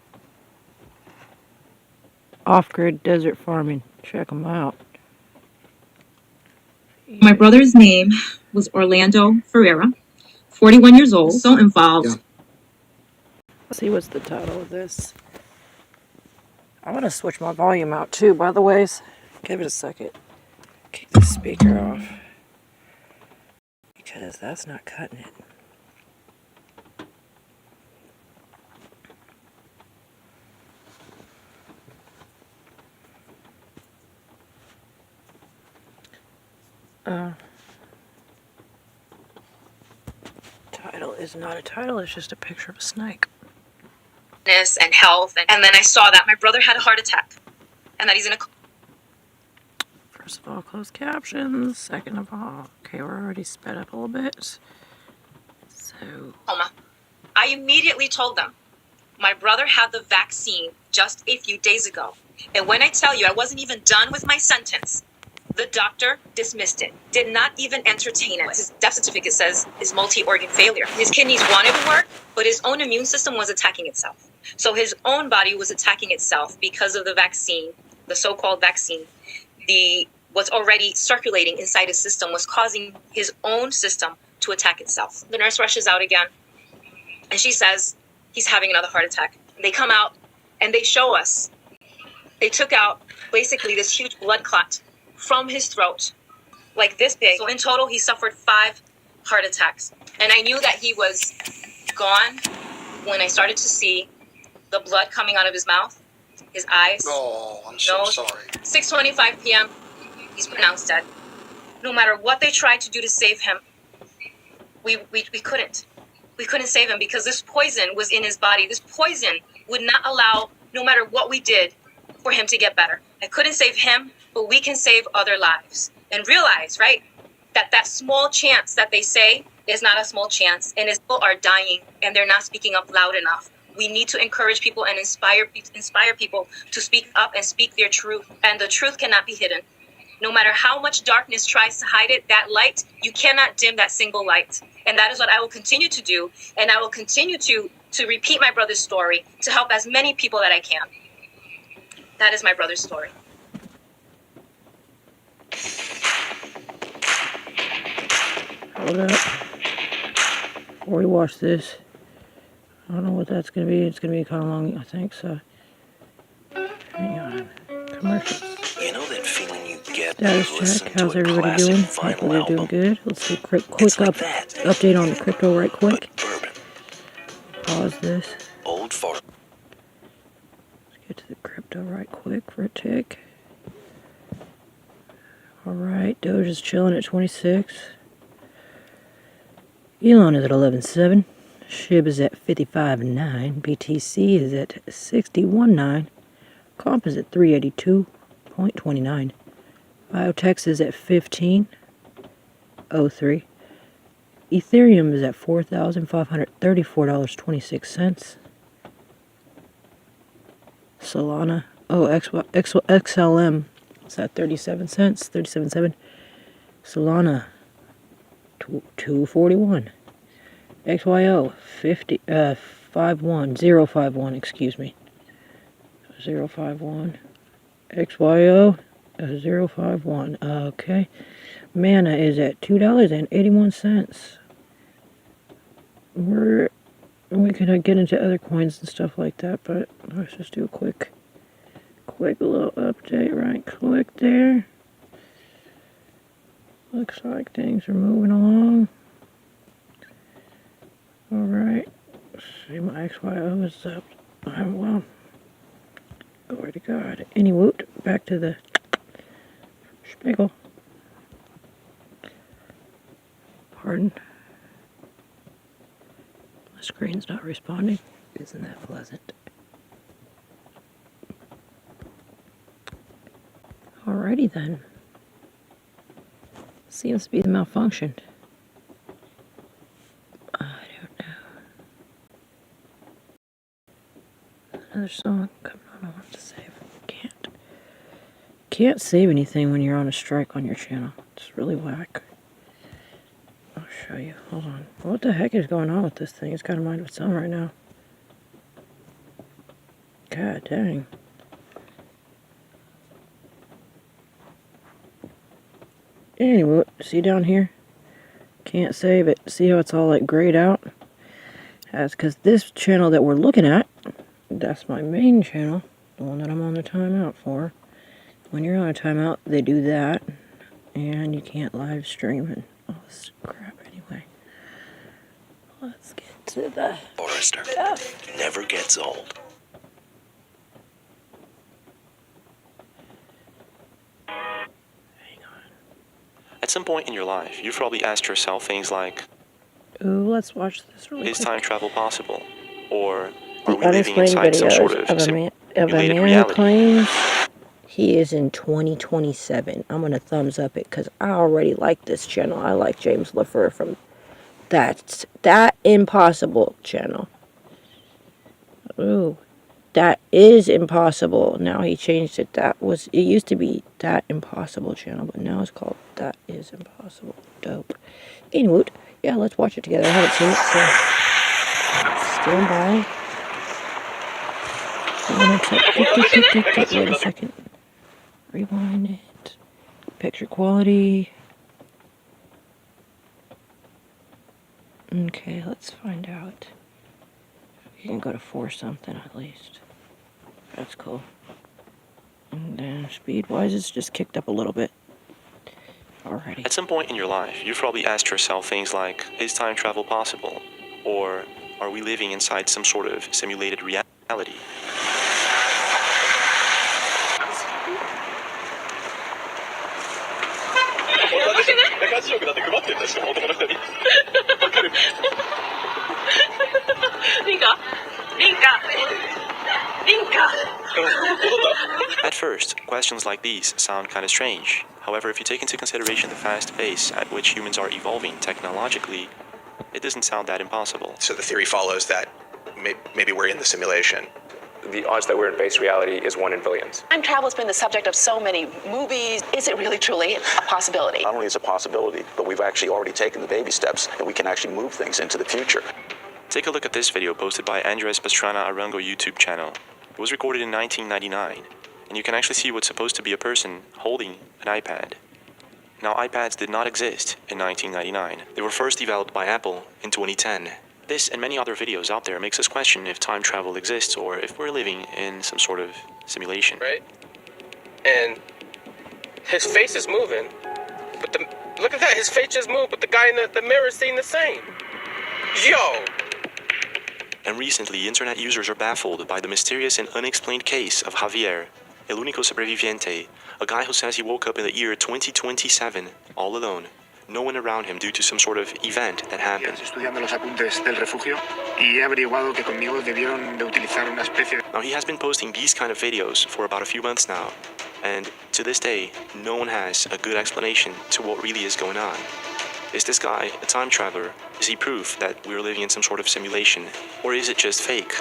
Off-Grid Desert Farming. Check them out. My brother's name was Orlando Ferreira, 41 years old, so involved. Let's see what's the title of this. I want to switch my volume out too, by the way. Give it a second. Kick the speaker off. Because that's not cutting it. Title is not a title, it's just a picture of a snake. And health, and then I saw that my brother had a heart attack, and that he's in a First of all, closed captions. Second of all, okay, we're already sped up a little bit. So, coma. I immediately told them my brother had the vaccine just a few days ago, and when I tell you I wasn't even done with my sentence, the doctor dismissed it, did not even entertain it. His death certificate says is multi-organ failure. His kidneys wanted to work, but his own immune system was attacking itself. So his own body was attacking itself because of the vaccine, the so-called vaccine. What's already circulating inside his system was causing his own system to attack itself. The nurse rushes out again, and she says he's having another heart attack. They come out, and they show us. They took out basically this huge blood clot from his throat, like this big. So in total, he suffered 5 heart attacks. And I knew that he was gone when I started to see the blood coming out of his mouth, his eyes. Oh, I'm so sorry. 6:25 p.m., he's pronounced dead. No matter what they tried to do to save him, we couldn't. We couldn't save him because this poison was in his body. This poison would not allow, no matter what we did, for him to get better. I couldn't save him, but we can save other lives. And realize, right, that small chance that they say is not a small chance, and people are dying, and they're not speaking up loud enough. We need to encourage people and inspire people to speak up and speak their truth. And the truth cannot be hidden. No matter how much darkness tries to hide it, that light, you cannot dim that single light. And that is what I will continue to do. And I will continue to repeat my brother's story to help as many people that I can. That is my brother's story. Hold up. Before we watch this, I don't know what that's going to be. It's going to be kind of long, I think, so. Hang on. Commercials. You know that feeling you get Status check. How's everybody doing? Hopefully they're doing good. Let's see a quick update on the crypto right quick. Pause this. Old fart. Let's get to the crypto right quick for a tick. Alright, Doge is chilling at 26. Elon is at 11.7. SHIB is at 55.9. BTC is at 61.9. Comp is at 382.29. Biotex is at 15.03. Ethereum is at $4,534.26. Solana, XLM is at 37 cents, 37.7. Solana, 241. XYO, 051, excuse me. 051. XYO, 051. Okay. Mana is at $2.81. we could get into other coins and stuff like that, but let's just do a quick little update. Right click there. Looks like things are moving along. Alright. See, my XYO is up. Well, glory to God. Anyway, back to the spiegel. Pardon. The screen's not responding. Isn't that pleasant? Alrighty then. Seems to be malfunctioned. I don't know. Another song coming on. I want to save. Can't save anything when you're on a strike on your channel. It's really whack. I'll show you. Hold on. What the heck is going on with this thing? It's got a mind of its own right now. God dang. Anyway, see down here? Can't save it. See how it's all like grayed out? That's because this channel that we're looking at, that's my main channel, the one that I'm on the timeout for. When you're on a timeout, they do that, and you can't live stream and all this crap anyway. Let's get to the Forrester stuff. never gets old. At some point in your life, you've probably asked yourself things like, Ooh, let's watch this really is quick. time travel possible? Or The are we living unexplained inside some sort videos of of a simulated man who reality? claims he is in 2027. I'm going to thumbs up it because I already like this channel. I like James LaFleur from That Impossible channel. Ooh, That Is Impossible. Now he changed it. It used to be That Impossible channel, but now it's called That Is Impossible. Dope. Anyway, yeah, let's watch it together. I haven't seen it, so stand by. Wait a second. Rewind it. Picture quality. Okay, let's find out. You can go to 4 something at least. That's cool. And then speed-wise, it's just kicked up a little bit. Alrighty. At some point in your life, you've probably asked yourself things like, is time travel possible? Or are we living inside some sort of simulated reality? At first, questions like these sound kind of strange. However, if you take into consideration the fast pace at which humans are evolving technologically, it doesn't sound that impossible. So the theory follows that maybe we're in the simulation. The odds that we're in base reality is 1 in billions. Time travel has been the subject of so many movies. Is it really truly a possibility? Not only is it a possibility, but we've actually already taken the baby steps and we can actually move things into the future. Take a look at this video posted by Andres Pastrana Arango YouTube channel. It was recorded in 1999, and you can actually see what's supposed to be a person holding an iPad. Now, iPads did not exist in 1999. They were first developed by Apple in 2010. This and many other videos out there makes us question if time travel exists or if we're living in some sort of simulation. Right? And his face is moving, but look at that, his face just moved, but the guy in the mirror seemed the same. Yo! And recently, internet users are baffled by the mysterious and unexplained case of Javier, el único sobreviviente, a guy who says he woke up in the year 2027, all alone. No one around him due to some sort of event that happened. Now, he has been posting these kind of videos for about a few months now, and to this day, no one has a good explanation to what really is going on. Is this guy a time traveler? Is he proof that we're living in some sort of simulation? Or is it just fake?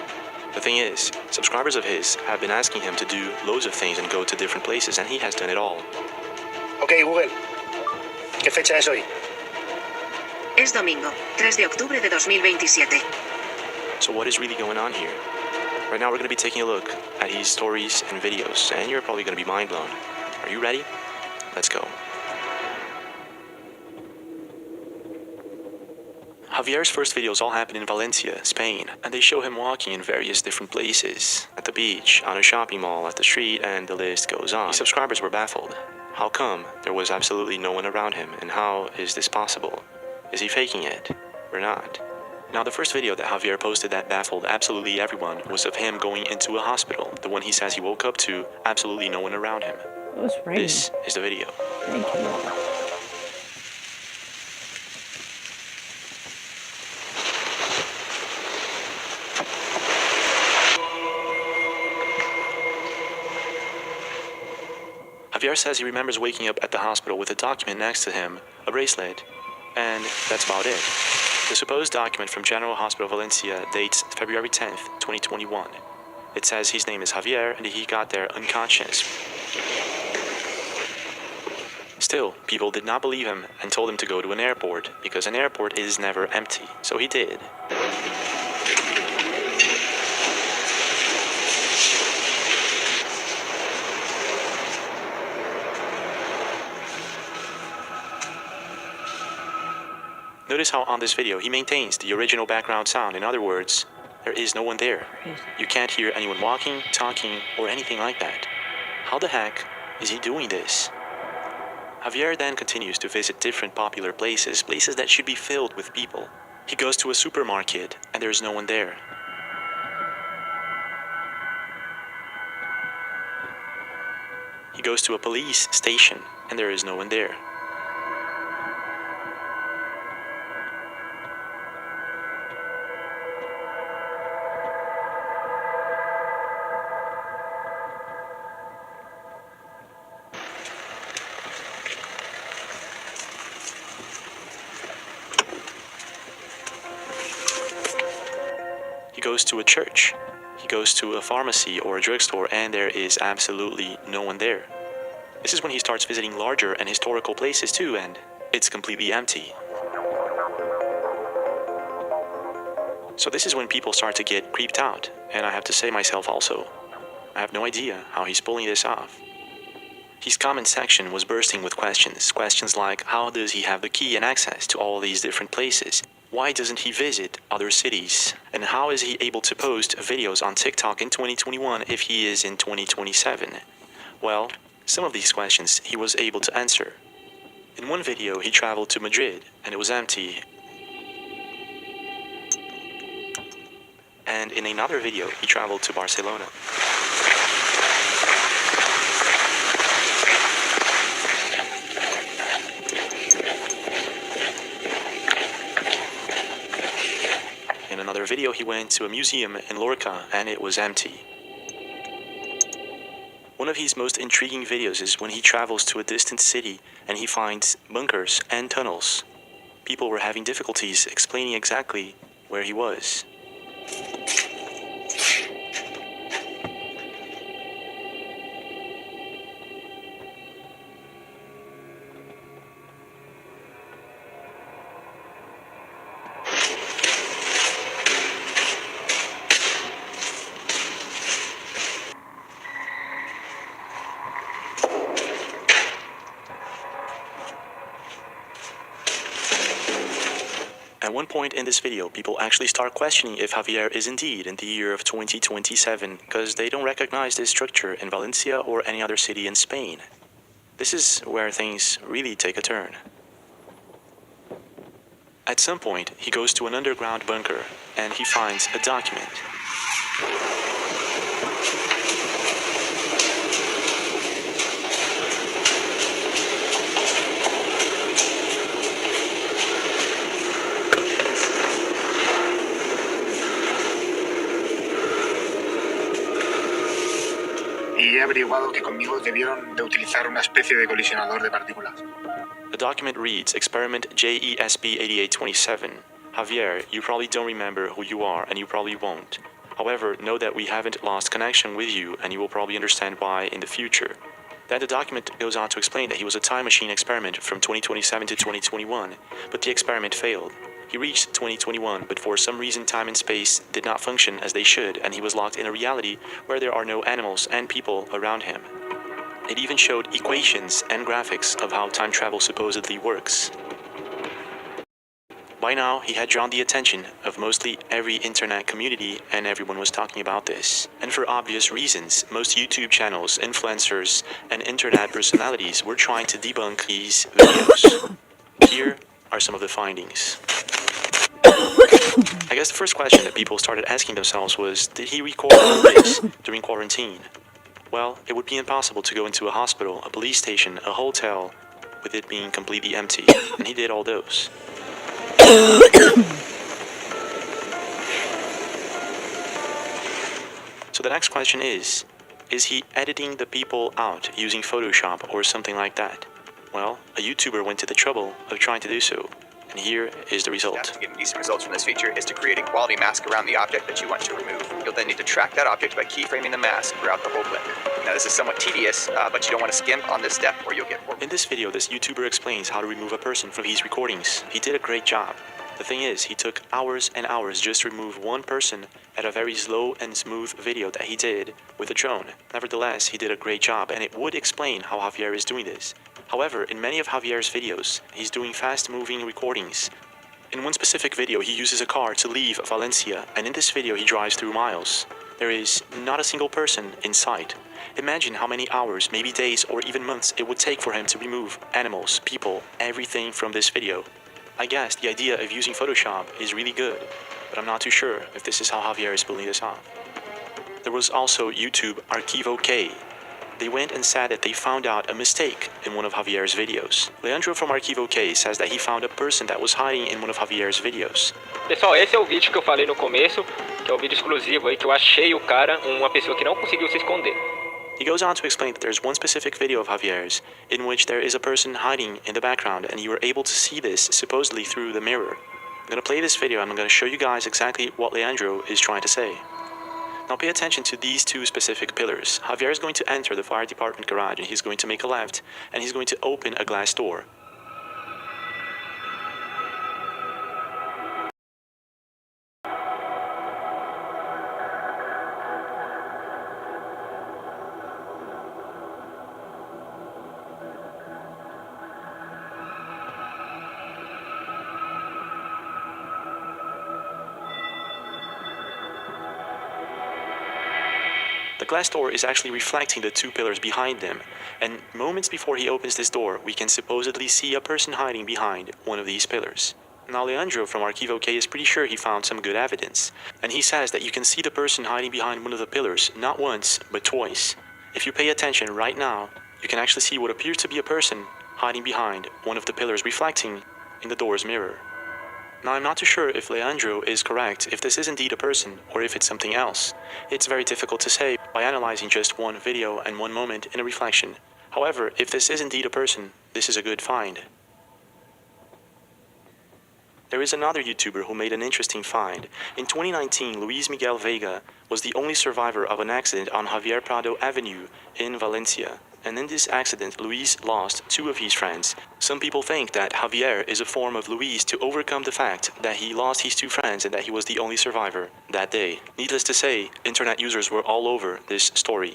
The thing is, subscribers of his have been asking him to do loads of things and go to different places, and he has done it all. Okay, Google. ¿Qué fecha es hoy? Es domingo, 3 de octubre de 2027. So what is really going on here? Right now we're going to be taking a look at his stories and videos, and you're probably going to be mind blown. Are you ready? Let's go. Javier's first videos all happen in Valencia, Spain, and they show him walking in various different places. At the beach, on a shopping mall, at the street, and the list goes on. His subscribers were baffled. How come there was absolutely no one around him, and how is this possible? Is he faking it, or not? Now, the first video that Javier posted that baffled absolutely everyone was of him going into a hospital, the one he says he woke up to, absolutely no one around him. It was raining. This is the video. Thank you. Javier says he remembers waking up at the hospital with a document next to him, a bracelet, and that's about it. The supposed document from General Hospital Valencia dates February 10th, 2021. It says his name is Javier and he got there unconscious. Still, people did not believe him and told him to go to an airport, because an airport is never empty. So he did. Notice how on this video he maintains the original background sound. In other words, there is no one there. You can't hear anyone walking, talking, or anything like that. How the heck is he doing this? Javier then continues to visit different popular places, places that should be filled with people. He goes to a supermarket and there's no one there. He goes to a police station and there is no one there. He goes to a church. He goes to a pharmacy or a drugstore and there is absolutely no one there. This is when he starts visiting larger and historical places too, and it's completely empty. So this is when people start to get creeped out, and I have to say myself also, I have no idea how he's pulling this off. His comment section was bursting with questions. Questions like, how does he have the key and access to all these different places? Why doesn't he visit other cities? And how is he able to post videos on TikTok in 2021 if he is in 2027? Well, some of these questions he was able to answer. In one video, he traveled to Madrid and it was empty. And in another video, he traveled to Barcelona. In another video, he went to a museum in Lorca and it was empty. One of his most intriguing videos is when he travels to a distant city and he finds bunkers and tunnels. People were having difficulties explaining exactly where he was. At one point in this video, people actually start questioning if Javier is indeed in the year of 2027, because they don't recognize this structure in Valencia or any other city in Spain. This is where things really take a turn. At some point, he goes to an underground bunker and he finds a document. Y he averiguado que conmigo debieron de utilizar una especie de colisionador de partículas. The document reads, Experiment 𝕃.ℏ.𝔹 8827. Javier, you probably don't remember who you are, and you probably won't. However, know that we haven't lost connection with you, and you will probably understand why in the future. Then the document goes on to explain that he was a time machine experiment from 2027 to 2021, but the experiment failed. He reached 2021, but for some reason time and space did not function as they should, and he was locked in a reality where there are no animals and people around him. It even showed equations and graphics of how time travel supposedly works. By now, he had drawn the attention of mostly every internet community, and everyone was talking about this. And for obvious reasons, most YouTube channels, influencers, and internet personalities were trying to debunk these videos. Here are some of the findings. I guess the first question that people started asking themselves was, did he record all this during quarantine? Well, it would be impossible to go into a hospital, a police station, a hotel, with it being completely empty, and he did all those. So the next question is he editing the people out using Photoshop or something like that? Well, a YouTuber went to the trouble of trying to do so, and here is the result. To get decent results from this feature is to create a quality mask around the object that you want to remove. You'll then need to track that object by keyframing the mask throughout the whole clip. Now this is somewhat tedious, but you don't want to skimp on this step or you'll get bored. In this video, this YouTuber explains how to remove a person from his recordings. He did a great job. The thing is, he took hours and hours just to remove one person at a very slow and smooth video that he did with a drone. Nevertheless, he did a great job, and it would explain how Javier is doing this. However, in many of Javier's videos, he's doing fast-moving recordings. In one specific video, he uses a car to leave Valencia, and in this video, he drives through miles. There is not a single person in sight. Imagine how many hours, maybe days, or even months it would take for him to remove animals, people, everything from this video. I guess the idea of using Photoshop is really good, but I'm not too sure if this is how Javier is pulling this off. There was also 𝕃.ℝ.𝔹. They went and said that they found out a mistake in one of Javier's videos. Leandro from 𝕃.ℝ.𝔹 says that he found a person that was hiding in one of Javier's videos. Pessoal, esse é o vídeo que eu falei no começo, que é o vídeo exclusivo aí que eu achei o cara, uma pessoa que não conseguiu se esconder. He goes on to explain that there's one specific video of Javier's in which there is a person hiding in the background, and you were able to see this supposedly through the mirror. I'm going to play this video and I'm going to show you guys exactly what Leandro is trying to say. Now pay attention to these two specific pillars. Javier is going to enter the fire department garage and he's going to make a left and he's going to open a glass door. The glass door is actually reflecting the two pillars behind them, and moments before he opens this door, we can supposedly see a person hiding behind one of these pillars. Now Leandro from 𝕃.𝔹 is pretty sure he found some good evidence, and he says that you can see the person hiding behind one of the pillars not once, but twice. If you pay attention right now, you can actually see what appears to be a person hiding behind one of the pillars reflecting in the door's mirror. Now I'm not too sure if Leandro is correct, if this is indeed a person, or if it's something else. It's very difficult to say by analyzing just one video and one moment in a reflection. However, if this is indeed a person, this is a good find. There is another YouTuber who made an interesting find. In 2019, Luis Miguel Vega was the only survivor of an accident on Javier Prado Avenue in Valencia. And in this accident, Luis lost two of his friends. Some people think that Javier is a form of Luis to overcome the fact that he lost his two friends and that he was the only survivor that day. Needless to say, internet users were all over this story.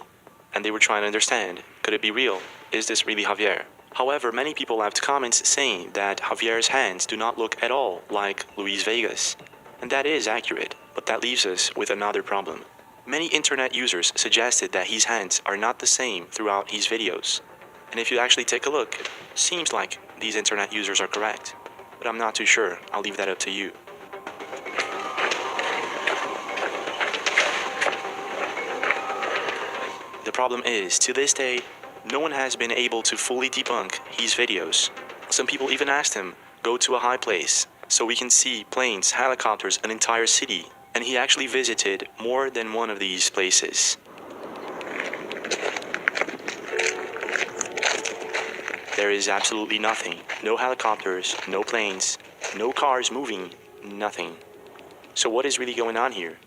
And they were trying to understand, could it be real? Is this really Javier? However, many people left comments saying that Javier's hands do not look at all like Luis Vega's. And that is accurate, but that leaves us with another problem. Many internet users suggested that his hands are not the same throughout his videos. And if you actually take a look, it seems like these internet users are correct. But I'm not too sure. I'll leave that up to you. The problem is, to this day, no one has been able to fully debunk his videos. Some people even asked him, go to a high place, so we can see planes, helicopters, an entire city. And he actually visited more than one of these places. There is absolutely nothing. No helicopters, no planes, no cars moving, nothing. So what is really going on here?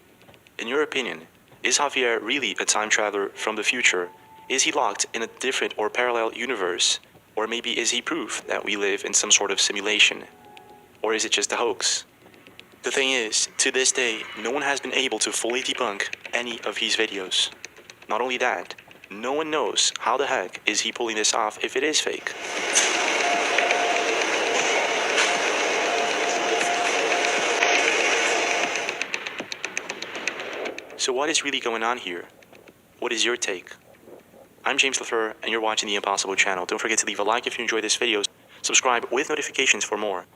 In your opinion, is Javier really a time traveler from the future? Is he locked in a different or parallel universe? Or maybe is he proof that we live in some sort of simulation? Or is it just a hoax? The thing is, to this day, no one has been able to fully debunk any of his videos. Not only that, no one knows how the heck is he pulling this off if it is fake. So what is really going on here? What is your take? I'm 𝕃.℉, and you're watching the Impossible channel. Don't forget to leave a like if you enjoyed this video. Subscribe with notifications for more.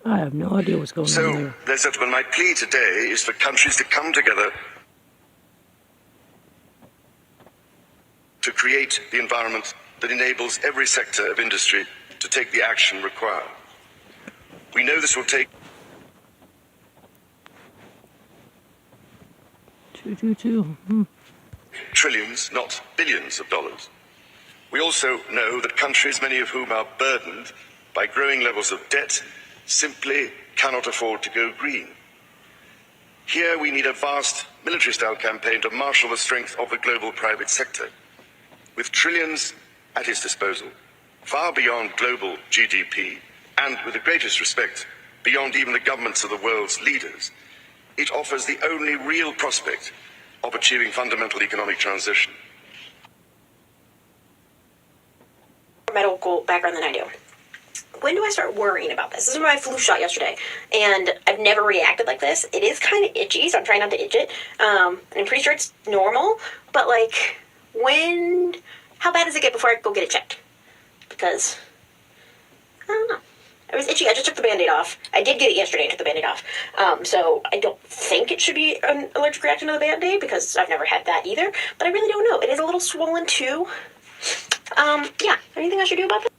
I have no idea what's going on there. So, ladies and gentlemen, my plea today is for countries to come together to create the environment that enables every sector of industry to take the action required. We know this will take 222. trillions, not billions of dollars. We also know that countries, many of whom are burdened by growing levels of debt, simply cannot afford to go green. Here we need a vast military-style campaign to marshal the strength of the global private sector. With trillions at its disposal, far beyond global GDP, and with the greatest respect, beyond even the governments of the world's leaders, it offers the only real prospect of achieving fundamental economic transition. Medical background than I do. When do I start worrying about this? This is my flu shot yesterday, and I've never reacted like this. It is kind of itchy, so I'm trying not to itch it. And I'm pretty sure it's normal, but like, how bad does it get before I go get it checked? Because, I don't know. I was itchy. I just took the Band-Aid off. I did get it yesterday and took the Band-Aid off. So I don't think it should be an allergic reaction to the Band-Aid because I've never had that either. But I really don't know. It is a little swollen too. Yeah. Anything I should do about this?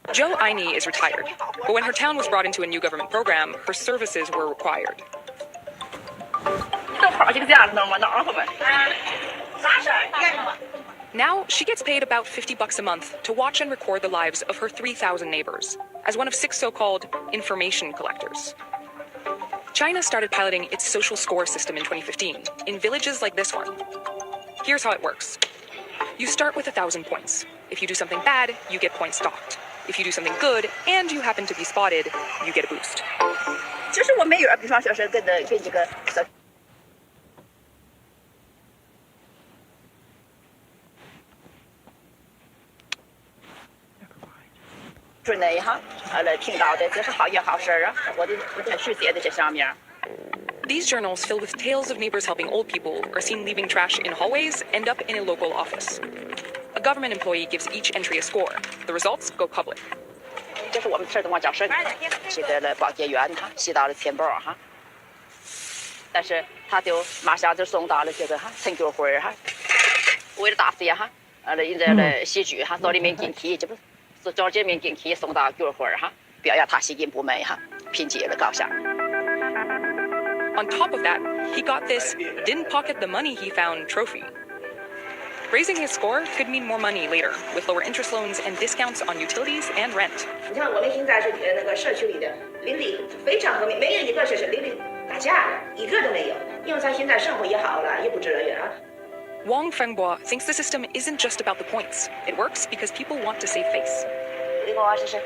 𝕃.℉ is retired, but when her town was brought into a new government program, her services were required. Now, she gets paid about $50 a month to watch and record the lives of her 3,000 neighbors, as one of 6 so-called information collectors. China started piloting its social score system in 2015, in villages like this one. Here's how it works. You start with 1,000 points. If you do something bad, you get points docked. If you do something good, and you happen to be spotted, you get a boost. 其实我们有，比方说是跟这个小。 之内哈，来听到的这是好也好事啊，我的书写的这上面。 These journals, filled with tales of neighbors helping old people or seen leaving trash in hallways, end up in a local office. A government employee gives each entry a score. The results go public. 这是我们吃的往教室，这个了保洁员哈，写到了填报哈，但是他就马上就送到了这个哈陈局会哈，为了大事哈，人家的戏剧哈，到里面进去，这不是找这面进去送到局会哈，表扬他吸引部门哈，评级了高下。 On top of that, he got this didn't pocket the money he found trophy. Raising his score could mean more money later, with lower interest loans and discounts on utilities and rent. 你看，我们现在是那个社区里的邻里非常和睦，没有一个是邻里打架的，一个都没有。因为他现在生活也好了，也不至于啊。 Wang Fengbo thinks the system isn't just about the points. It works because people want to save face. 我就是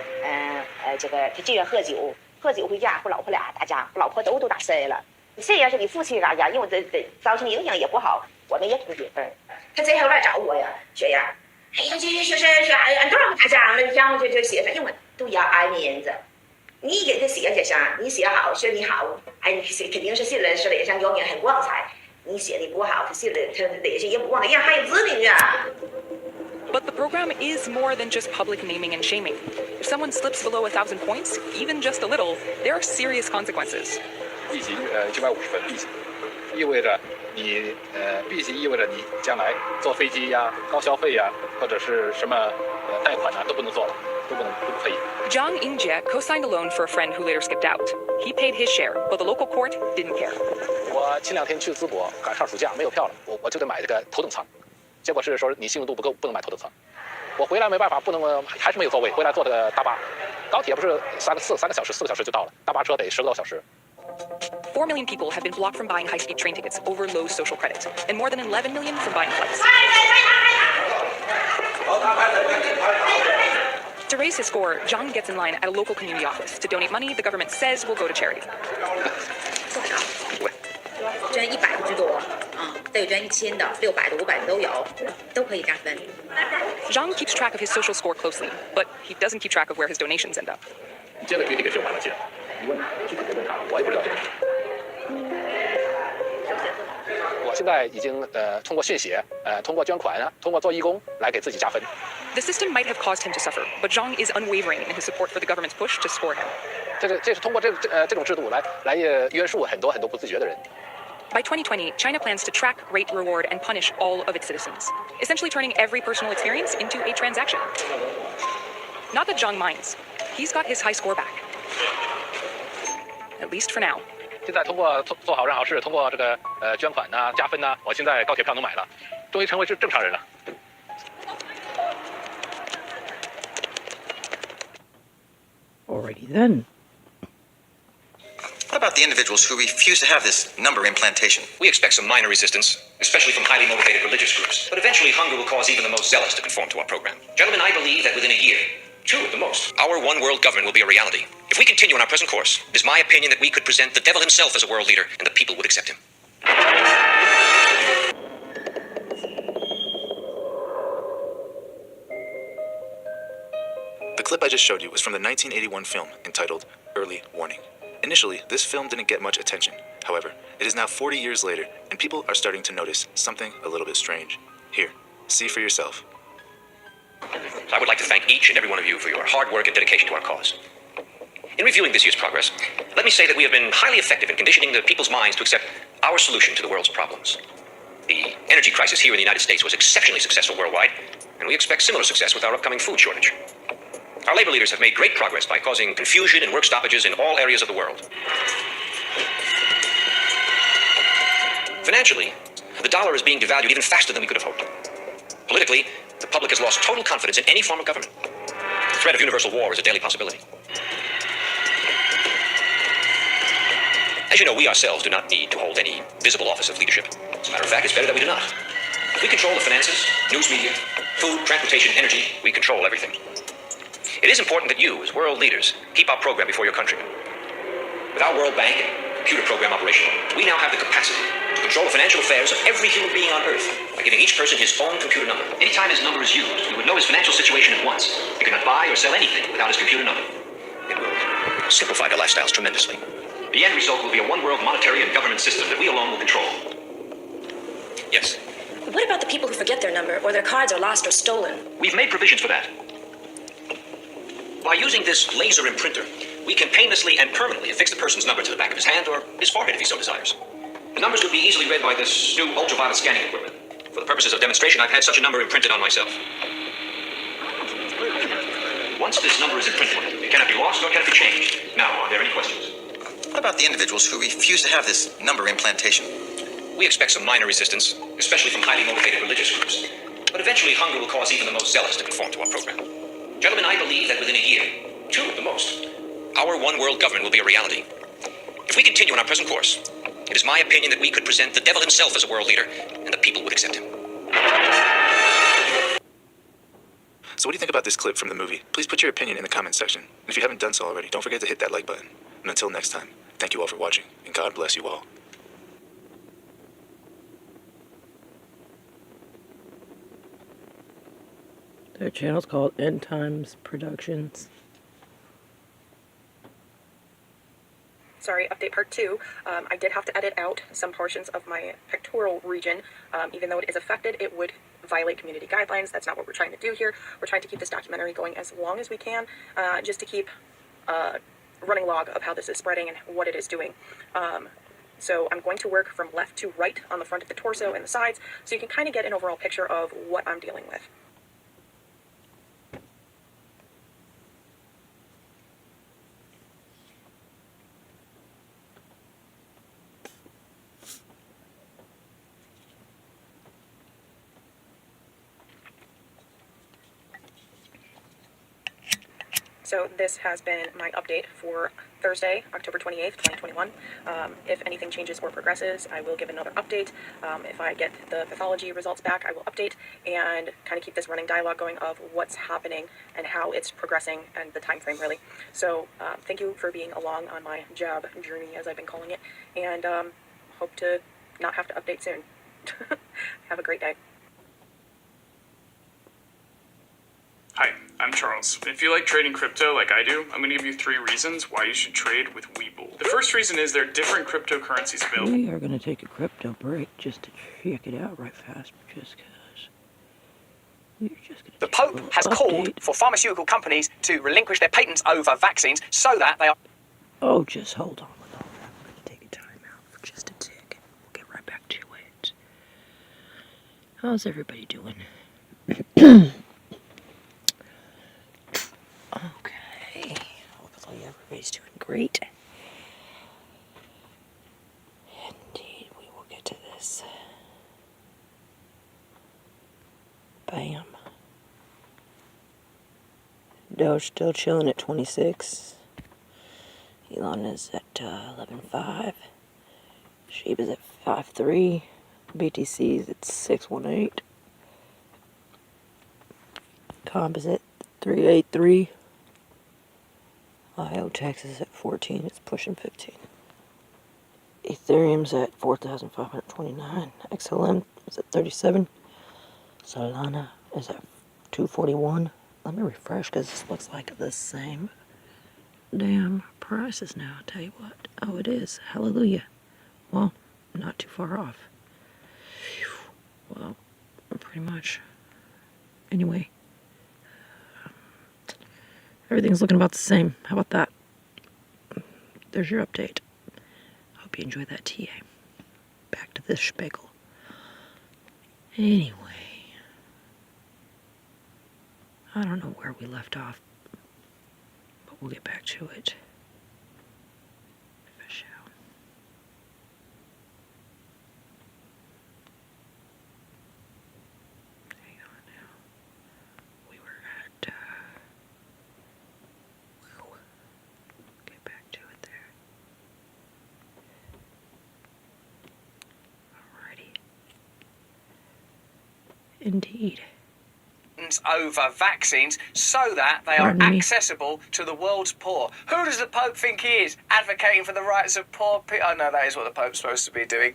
这个他既然喝酒回家和老婆俩打架，老婆都打碎了。 虽然是你夫妻打架，因为这造成影响也不好，我们也不觉得。他最后来找我呀，学呀，哎呀，就是俺多少个打架了，然后就写上，因为都要爱面子。你给他写上，你写好是你好，哎，你肯定是写的是脸上永远很光彩。你写的不好，他写的他脸上也不光彩，呀，还有资名啊。 But the program is more than just public naming and shaming. If someone slips below 1,000 points, even just a little, there are serious consequences. 利息950分利息，意味着你利息意味着你将来坐飞机呀、高消费呀，或者是什么贷款呐都不能做了，都不可以。Zhang Yingjie co-signed a loan for a friend who later skipped out. He paid his share, but the local court didn't care. 我前2天去淄博，赶上暑假没有票了，我就得买这个头等舱，结果是说你信用度不够，不能买头等舱。我回来没办法，不能还是没有座位，回来坐这个大巴，高铁不是3个小时4个小时就到了，大巴车得10个多小时。 4 million people have been blocked from buying high-speed train tickets over low social credit, and more than 11 million from buying flights. To raise his score, Zhang gets in line at a local community office to donate money the government says will go to charity. 捐100之多，都有捐1000的、600的、500的都有，都可以加分。 Zhang keeps track of his social score closely, but he doesn't keep track of where his donations end up. 接了必须给捐完了钱，你问具体的问他，我也不知道这个。我现在已经通过献血，通过捐款，通过做义工来给自己加分。The system might have caused him to suffer, but Zhang is unwavering in his support for the government's push to score him. 这是通过这种制度来约束很多不自觉的人。By 2020, China plans to track, rate, reward, and punish all of its citizens, essentially turning every personal experience into a transaction. Not that Zhang minds. He's got his high score back. At least for now. 现在通过做好任好事，通过这个捐款呐、加分呐，我现在高铁票能买了，终于成为正常人了。Alrighty then. What about the individuals who refuse to have this number implantation? We expect some minor resistance, especially from highly motivated religious groups. But eventually, hunger will cause even the most zealous to conform to our program. Gentlemen, I believe that within a year, 2 at the most, our one world government will be a reality. If we continue on our present course, it is my opinion that we could present the devil himself as a world leader, and the people would accept him. The clip I just showed you was from the 1981 film entitled Early Warning. Initially, this film didn't get much attention. However, it is now 40 years later, and people are starting to notice something a little bit strange. Here, see for yourself. I would like to thank each and every one of you for your hard work and dedication to our cause. In reviewing this year's progress, let me say that we have been highly effective in conditioning the people's minds to accept our solution to the world's problems. The energy crisis here in the United States was exceptionally successful worldwide, and we expect similar success with our upcoming food shortage. Our labor leaders have made great progress by causing confusion and work stoppages in all areas of the world. Financially, the dollar is being devalued even faster than we could have hoped. Politically, the public has lost total confidence in any form of government. The threat of universal war is a daily possibility. As you know, we ourselves do not need to hold any visible office of leadership. As a matter of fact, it's better that we do not. If we control the finances, news media, food, transportation, energy, we control everything. It is important that you, as world leaders, keep our program before your countrymen. With our World Bank and computer program operational, we now have the capacity to control the financial affairs of every human being on Earth by giving each person his own computer number. Anytime his number is used, we would know his financial situation at once. He cannot buy or sell anything without his computer number. It will simplify their lifestyles tremendously. The end result will be a one-world monetary and government system that we alone will control. Yes. What about the people who forget their number, or their cards are lost or stolen? We've made provisions for that. By using this laser imprinter, we can painlessly and permanently affix the person's number to the back of his hand or his forehead if he so desires. The numbers would be easily read by this new ultraviolet scanning equipment. For the purposes of demonstration, I've had such a number imprinted on myself. Once this number is imprinted, it cannot be lost nor can it be changed. Now, are there any questions? What about the individuals who refuse to have this number implantation? We expect some minor resistance, especially from highly motivated religious groups. But eventually, hunger will cause even the most zealous to conform to our program. Gentlemen, I believe that within a year, 2 at the most, our one world government will be a reality. If we continue on our present course, it is my opinion that we could present the devil himself as a world leader, and the people would accept him. So what do you think about this clip from the movie? Please put your opinion in the comments section. And if you haven't done so already, don't forget to hit that like button. And until next time, thank you all for watching, and God bless you all. Their channel's called End Times Productions. Sorry, update part 2. I did have to edit out some portions of my pectoral region. Even though it is affected, it would violate community guidelines. That's not what we're trying to do here. We're trying to keep this documentary going as long as we can, just to keep a running log of how this is spreading and what it is doing. So I'm going to work from left to right on the front of the torso and the sides, so you can kind of get an overall picture of what I'm dealing with. So this has been my update for Thursday, October 28th, 2021. If anything changes or progresses, I will give another update. If I get the pathology results back, I will update and kind of keep this running dialogue going of what's happening and how it's progressing and the time frame, really. So thank you for being along on my job journey, as I've been calling it, and hope to not have to update soon. Have a great day. Hi, I'm Charles. If you like trading crypto like I do, I'm going to give you 3 reasons why you should trade with Webull. The first reason is there are different cryptocurrencies available. We are going to take a crypto break just to check it out right fast, just because we're just going to. The Pope has called for pharmaceutical companies to relinquish their patents over vaccines so that they are... Oh, just hold on with all that. We're going to take a time out for just a tick. We'll get right back to it. How's everybody doing? Okay. Hopefully everybody's doing great. Indeed, we will get to this. Bam. Doge still chilling at 26. Elon is at 11.5. Sheep is at 5.3. BTC is at 6.18. Composite 3.83. IO Texas is at 14. It's pushing 15. Ethereum's at 4,529. XLM is at 37. Solana is at 241. Let me refresh because this looks like the same damn prices now. I'll tell you what. Oh, it is. Hallelujah. Well, not too far off. Well, pretty much. Anyway. Everything's looking about the same. How about that? There's your update. Hope you enjoy that TA. Back to this 𝕃.ℝ.𝔹. Anyway. I don't know where we left off, but we'll get back to it. If I shall. Hang on now. We were at, get back to it there. Alrighty. Indeed. Over vaccines so that they are accessible to the world's poor. Who does the Pope think he is? Advocating for the rights of poor people? Oh no, that is what the Pope's supposed to be doing.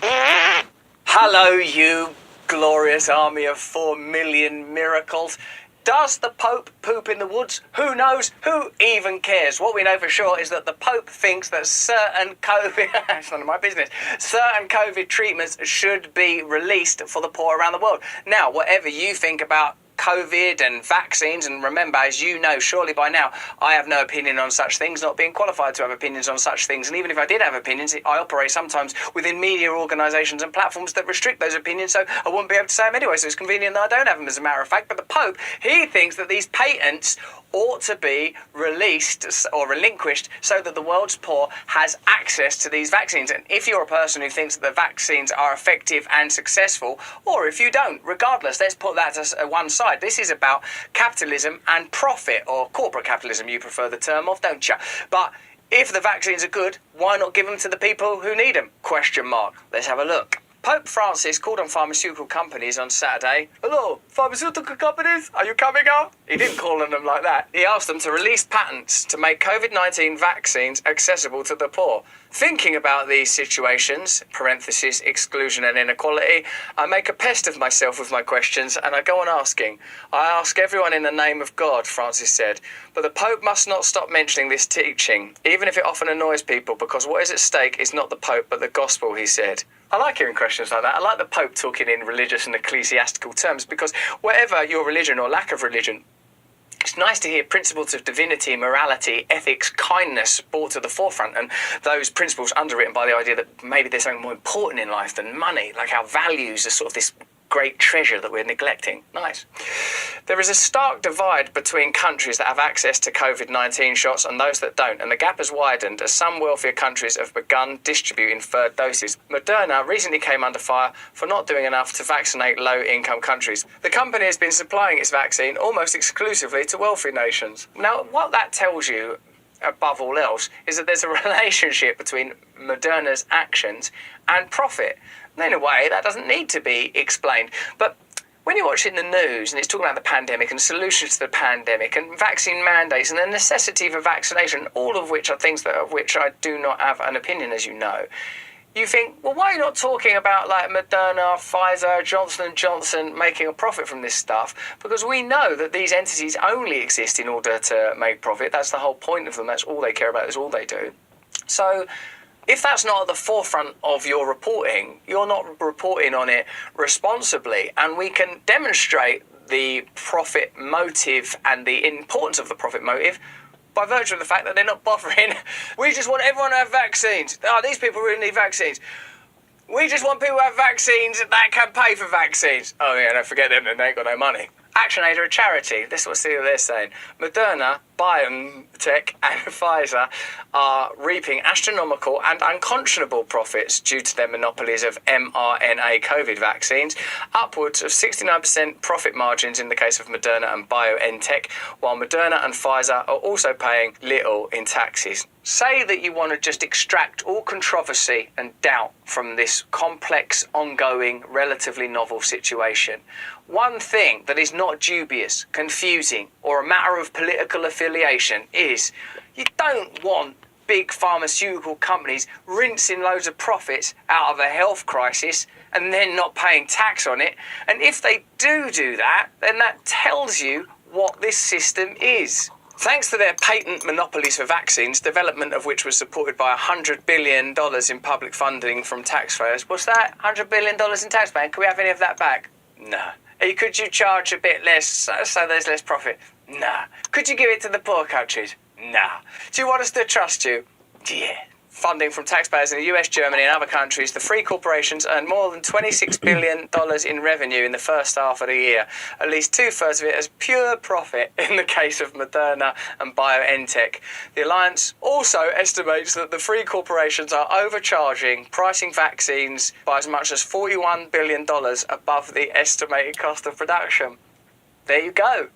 Hello, you glorious army of 4 million miracles. Does the Pope poop in the woods? Who knows? Who even cares? What we know for sure is that the Pope thinks that certain COVID... it's none of my business. Certain COVID treatments should be released for the poor around the world. Now, whatever you think about COVID and vaccines, and remember, as you know surely by now, I have no opinion on such things, not being qualified to have opinions on such things, and even if I did have opinions, I operate sometimes within media organisations and platforms that restrict those opinions, so I wouldn't be able to say them anyway, so it's convenient that I don't have them as a matter of fact. But the Pope, he thinks that these patents ought to be released or relinquished so that the world's poor has access to these vaccines. And if you're a person who thinks that the vaccines are effective and successful, or if you don't, regardless, let's put that to one side. This is about capitalism and profit, or corporate capitalism, you prefer the term of, don't you? But if the vaccines are good, why not give them to the people who need them? Question mark. Let's have a look. Pope Francis called on pharmaceutical companies on Saturday. Hello, pharmaceutical companies, are you coming out? He didn't call on them like that. He asked them to release patents to make COVID-19 vaccines accessible to the poor. Thinking about these situations, parenthesis, exclusion and inequality, I make a pest of myself with my questions and I go on asking. I ask everyone in the name of God, Francis said, but the Pope must not stop mentioning this teaching, even if it often annoys people, because what is at stake is not the Pope but the gospel, he said. I like hearing questions like that. I like the Pope talking in religious and ecclesiastical terms, because whatever your religion or lack of religion, it's nice to hear principles of divinity, morality, ethics, kindness brought to the forefront, and those principles underwritten by the idea that maybe there's something more important in life than money, like our values are sort of this great treasure that we're neglecting. Nice. There is a stark divide between countries that have access to COVID-19 shots and those that don't, and the gap has widened as some wealthier countries have begun distributing third doses. Moderna recently came under fire for not doing enough to vaccinate low-income countries. The company has been supplying its vaccine almost exclusively to wealthy nations. Now, what that tells you, above all else, is that there's a relationship between Moderna's actions and profit. In a way, that doesn't need to be explained. But when you're watching the news and it's talking about the pandemic and solutions to the pandemic and vaccine mandates and the necessity for vaccination, all of which are things of which I do not have an opinion, as you know, you think, well, why are you not talking about like Moderna, Pfizer, Johnson & Johnson making a profit from this stuff? Because we know that these entities only exist in order to make profit. That's the whole point of them. That's all they care about. That's all they do. So if that's not at the forefront of your reporting, you're not reporting on it responsibly. And we can demonstrate the profit motive and the importance of the profit motive by virtue of the fact that they're not bothering. We just want everyone to have vaccines. Oh, these people really need vaccines. We just want people to have vaccines that can pay for vaccines. Oh yeah, don't forget them, they ain't got no money. ActionAid are a charity. This is what they're saying. Moderna, BioNTech and Pfizer are reaping astronomical and unconscionable profits due to their monopolies of mRNA COVID vaccines, upwards of 69% profit margins in the case of Moderna and BioNTech, while Moderna and Pfizer are also paying little in taxes. Say that you want to just extract all controversy and doubt from this complex, ongoing, relatively novel situation. One thing that is not dubious, confusing, or a matter of political affiliation is you don't want big pharmaceutical companies rinsing loads of profits out of a health crisis and then not paying tax on it. And if they do that, then that tells you what this system is. Thanks to their patent monopolies for vaccines, development of which was supported by $100 billion in public funding from taxpayers. What's that? $100 billion in taxpayers? Can we have any of that back? No. Could you charge a bit less so there's less profit? Nah. Could you give it to the poor countries? Nah. Do you want us to trust you? Yeah. Funding from taxpayers in the US, Germany and other countries, the three corporations earned more than $26 billion in revenue in the first half of the year. At least 2/3 of it as pure profit in the case of Moderna and BioNTech. The Alliance also estimates that the three corporations are overcharging, pricing vaccines by as much as $41 billion above the estimated cost of production. There you go.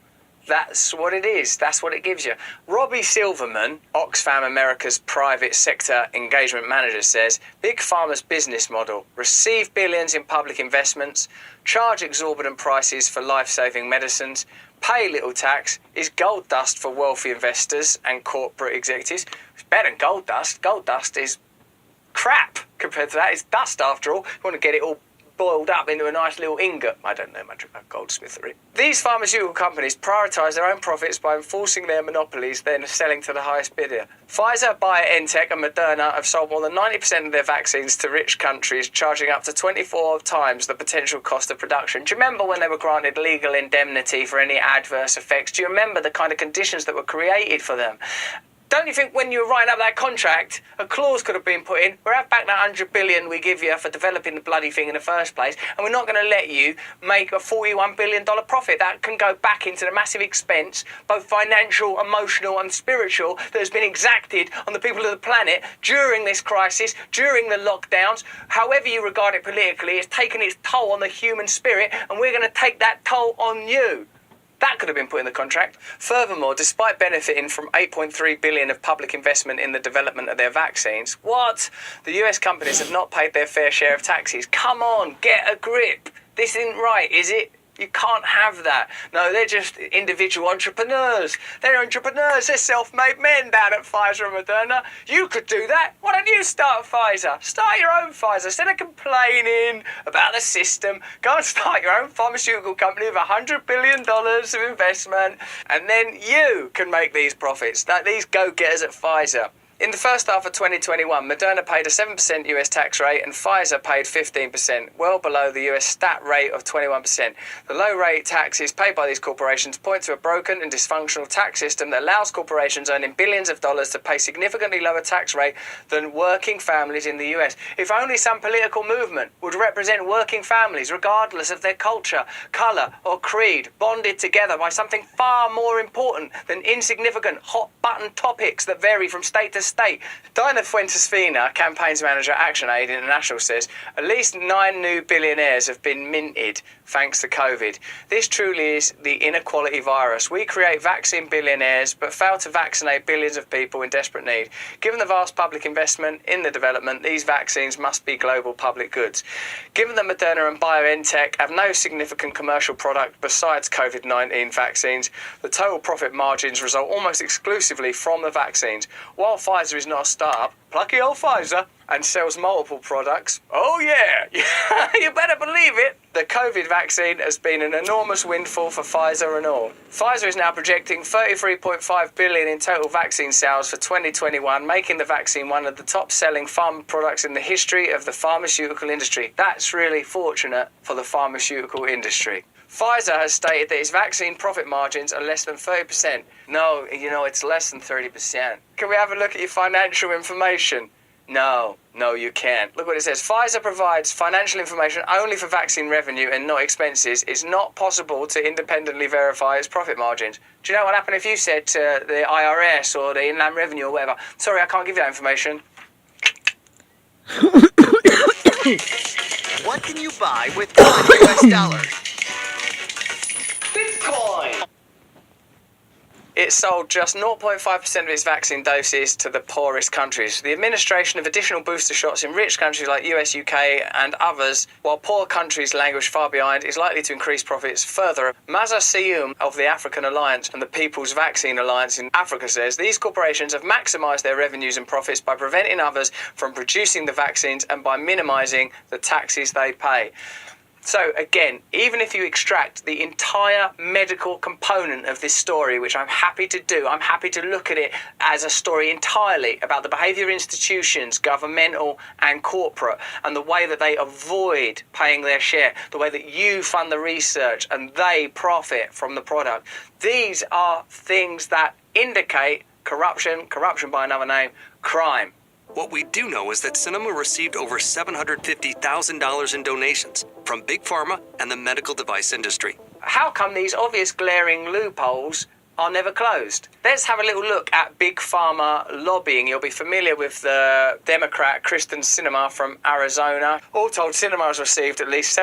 That's what it is. That's what it gives you. Robbie Silverman, Oxfam America's private sector engagement manager, says Big Pharma's business model: receive billions in public investments, charge exorbitant prices for life-saving medicines, pay little tax, is gold dust for wealthy investors and corporate executives. It's better than gold dust. Gold dust is crap compared to that. It's dust after all. You want to get it all boiled up into a nice little ingot. I don't know much about goldsmithery. These pharmaceutical companies prioritise their own profits by enforcing their monopolies, then selling to the highest bidder. Pfizer, BioNTech and Moderna have sold more than 90% of their vaccines to rich countries, charging up to 24 times the potential cost of production. Do you remember when they were granted legal indemnity for any adverse effects? Do you remember the kind of conditions that were created for them? Don't you think when you were writing up that contract, a clause could have been put in, we'll have back that $100 billion we give you for developing the bloody thing in the first place, and we're not going to let you make a $41 billion profit. That can go back into the massive expense, both financial, emotional and spiritual, that has been exacted on the people of the planet during this crisis, during the lockdowns. However you regard it politically, it's taken its toll on the human spirit, and we're going to take that toll on you. That could have been put in the contract. Furthermore, despite benefiting from $8.3 billion of public investment in the development of their vaccines, what? The US companies have not paid their fair share of taxes. Come on, get a grip. This isn't right, is it? You can't have that. No, they're just individual entrepreneurs. They're entrepreneurs. They're self-made men down at Pfizer and Moderna. You could do that. Why don't you start Pfizer? Start your own Pfizer. Instead of complaining about the system, go and start your own pharmaceutical company with $100 billion of investment, and then you can make these profits. These go-getters at Pfizer. In the first half of 2021, Moderna paid a 7% US tax rate and Pfizer paid 15%, well below the US stat rate of 21%. The low rate taxes paid by these corporations point to a broken and dysfunctional tax system that allows corporations earning billions of dollars to pay significantly lower tax rate than working families in the US. If only some political movement would represent working families, regardless of their culture, colour or creed, bonded together by something far more important than insignificant hot-button topics that vary from state to state. Diana Fuentes-Fina, campaigns manager at ActionAid International, says at least 9 new billionaires have been minted thanks to COVID. This truly is the inequality virus. We create vaccine billionaires but fail to vaccinate billions of people in desperate need. Given the vast public investment in the development, these vaccines must be global public goods. Given that Moderna and BioNTech have no significant commercial product besides COVID-19 vaccines, the total profit margins result almost exclusively from the vaccines. While Pfizer is not a startup, plucky old Pfizer, and sells multiple products. Oh yeah, you better believe it. The COVID vaccine has been an enormous windfall for Pfizer and all. Pfizer is now projecting 33.5 billion in total vaccine sales for 2021, making the vaccine one of the top-selling pharma products in the history of the pharmaceutical industry. That's really fortunate for the pharmaceutical industry. Pfizer has stated that its vaccine profit margins are less than 30%. No, it's less than 30%. Can we have a look at your financial information? No, you can't. Look what it says. Pfizer provides financial information only for vaccine revenue and not expenses. It's not possible to independently verify its profit margins. Do you know what would happen if you said to the IRS or the Inland Revenue or whatever, sorry, I can't give you that information? What can you buy with $1 US? Bitcoin! It sold just 0.5% of its vaccine doses to the poorest countries. The administration of additional booster shots in rich countries like US, UK and others, while poor countries languish far behind, is likely to increase profits further. Maza Siyum of the African Alliance and the People's Vaccine Alliance in Africa says these corporations have maximised their revenues and profits by preventing others from producing the vaccines and by minimising the taxes they pay. So again, even if you extract the entire medical component of this story, which I'm happy to do, I'm happy to look at it as a story entirely about the behaviour of institutions, governmental and corporate, and the way that they avoid paying their share, the way that you fund the research and they profit from the product. These are things that indicate corruption by another name, crime. What we do know is that Cinema received over $750,000 in donations from Big Pharma and the medical device industry. How come these obvious glaring loopholes are never closed? Let's have a little look at Big Pharma lobbying. You'll be familiar with the Democrat Kristen Sinema from Arizona. All told, Sinema has received at least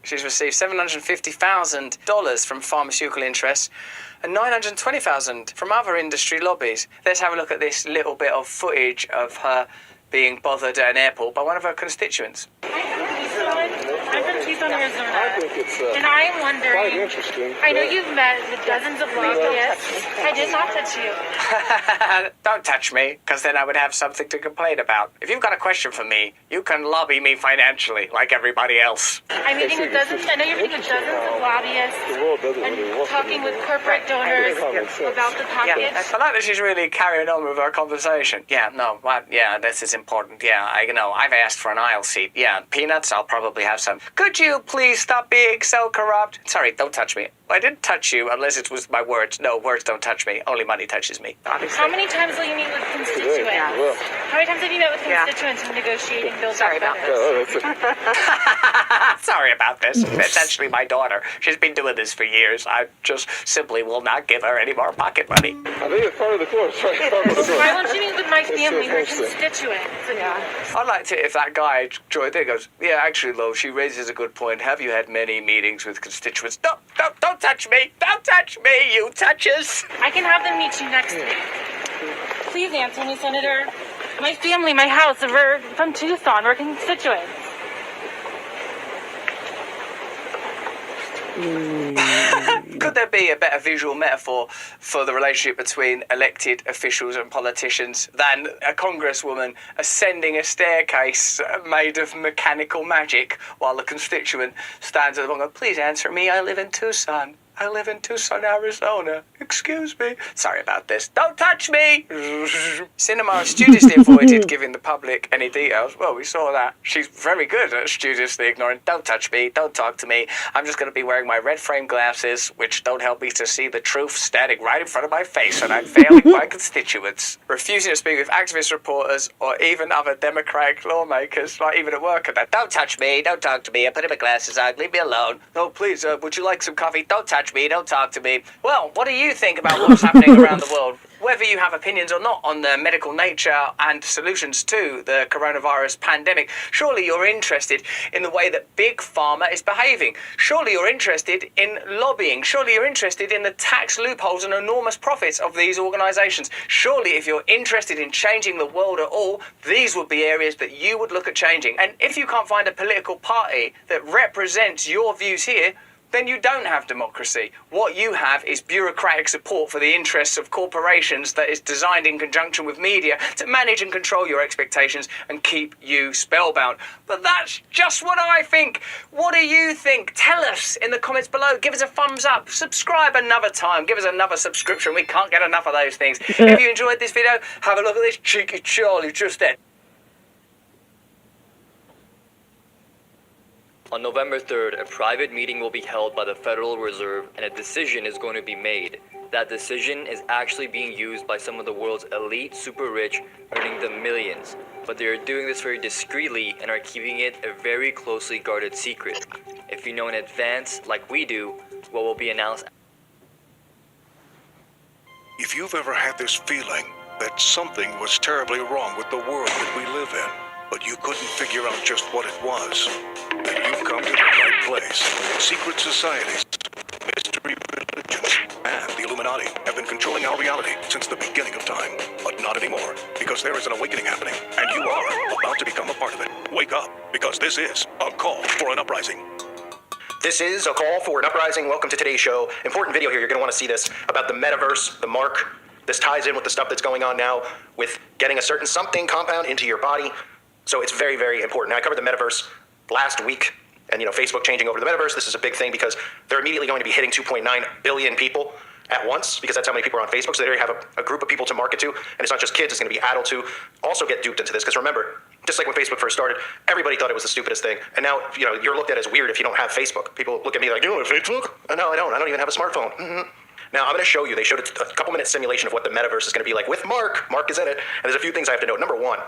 She's received $750,000 from pharmaceutical interests and $920,000 from other industry lobbies. Let's have a look at this little bit of footage of her being bothered at an airport by one of her constituents. I'm from Tucson, Arizona, and I'm wondering, I know you've met with dozens of lobbyists. I did not touch you. Don't touch me, because then I would have something to complain about. If you've got a question for me, you can lobby me financially, like everybody else. I'm meeting with dozens, I know you're meeting with dozens of lobbyists and talking with corporate donors about the package. I like that she's really carrying on with our conversation. This is important. I've asked for an aisle seat. Peanuts, I'll probably have some. Could you please stop being so corrupt? Sorry, don't touch me. I didn't touch you unless it was my words. No, words don't touch me. Only money touches me. Obviously. How many times will you meet with constituents? How many times have you met with constituents and negotiating bills? Sorry about this. Sorry about this. It's actually my daughter. She's been doing this for years. I just simply will not give her any more pocket money. I think it's part of the course. Why won't you meet with my family, her constituents? I'd like to, if that guy joined in, goes, actually, Lo, she raises a good point. Have you had many meetings with constituents? No, don't touch me. Don't touch me, you touches. I can have them meet you next week. Please answer me, Senator. My family, my house, we're from Tucson. We're constituents. Could there be a better visual metaphor for the relationship between elected officials and politicians than a congresswoman ascending a staircase made of mechanical magic while the constituent stands at the bottom? Please answer me, I live in Tucson. I live in Tucson, Arizona. Excuse me. Sorry about this. Don't touch me! Sinema studiously avoided giving the public any details. Well, we saw that. She's very good at studiously ignoring. Don't touch me. Don't talk to me. I'm just going to be wearing my red frame glasses, which don't help me to see the truth standing right in front of my face, and I'm failing my constituents. Refusing to speak with activist reporters or even other Democratic lawmakers, like even at work. And that. Don't touch me. Don't talk to me. I put my glasses on. Leave me alone. No, please, would you like some coffee? Don't touch me, don't talk to me. Well, what do you think about what's happening around the world? Whether you have opinions or not on the medical nature and solutions to the coronavirus pandemic, surely you're interested in the way that Big Pharma is behaving. Surely you're interested in lobbying. Surely you're interested in the tax loopholes and enormous profits of these organisations. Surely if you're interested in changing the world at all, these would be areas that you would look at changing. And if you can't find a political party that represents your views here, then you don't have democracy. What you have is bureaucratic support for the interests of corporations that is designed in conjunction with media to manage and control your expectations and keep you spellbound. But that's just what I think. What do you think? Tell us in the comments below. Give us a thumbs up. Subscribe another time. Give us another subscription. We can't get enough of those things. If you enjoyed this video, have a look at this cheeky Charlie just there. On November 3rd, a private meeting will be held by the Federal Reserve and a decision is going to be made. That decision is actually being used by some of the world's elite super rich, earning the millions. But they are doing this very discreetly and are keeping it a very closely guarded secret. If you know in advance, like we do, what will be announced. If you've ever had this feeling that something was terribly wrong with the world that we live in, but you couldn't figure out just what it was, then you've come to the right place. Secret societies, mystery religions, and the Illuminati have been controlling our reality since the beginning of time. But not anymore, because there is an awakening happening, and you are about to become a part of it. Wake up, because this is a call for an uprising. This is a call for an uprising. Welcome to today's show. Important video here. You're going to want to see this about the metaverse, the mark. This ties in with the stuff that's going on now with getting a certain something compound into your body. So it's very, very important. Now, I covered the metaverse last week, and Facebook changing over to the metaverse. This is a big thing because they're immediately going to be hitting 2.9 billion people at once, because that's how many people are on Facebook. So they already have a group of people to market to, and it's not just kids, it's going to be adults who also get duped into this. Because remember, just like when Facebook first started, everybody thought it was the stupidest thing, and now you're looked at as weird if you don't have Facebook. People look at me like, you don't have Facebook? No, I don't even have a smartphone. Now, I'm going to show you, they showed a couple-minute simulation of what the metaverse is going to be like with Mark. Mark is in it, and there's a few things I have to note. Number one,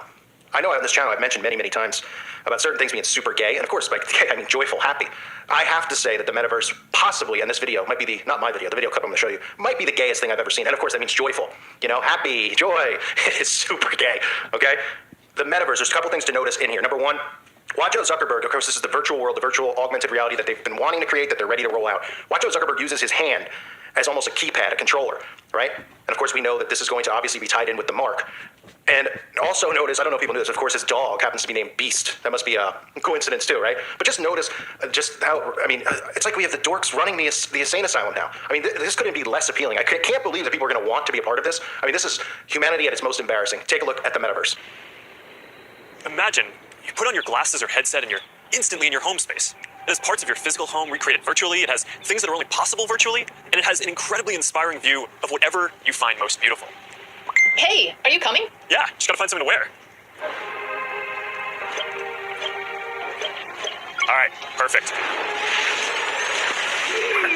I know on this channel I've mentioned many, many times about certain things being super gay, and of course, by gay, I mean joyful, happy. I have to say that the metaverse possibly, and this video might be not my video, the video clip I'm going to show you, might be the gayest thing I've ever seen, and of course that means joyful, happy, joy. It is super gay, okay? The metaverse, there's a couple things to notice in here. Number one, Watcho Zuckerberg, of course, this is the virtual world, the virtual augmented reality that they've been wanting to create, that they're ready to roll out. Watcho Zuckerberg uses his hand as almost a keypad, a controller, right? And of course, we know that this is going to obviously be tied in with the mark. And also notice, I don't know if people knew this, of course his dog happens to be named Beast. That must be a coincidence too, right? But just notice just how, it's like we have the dorks running the insane asylum now. This couldn't be less appealing. I can't believe that people are going to want to be a part of this. This is humanity at its most embarrassing. Take a look at the metaverse. Imagine you put on your glasses or headset and you're instantly in your home space. It has parts of your physical home recreated virtually, it has things that are only possible virtually, and it has an incredibly inspiring view of whatever you find most beautiful. Hey, are you coming? Yeah, just gotta find something to wear. All right, perfect.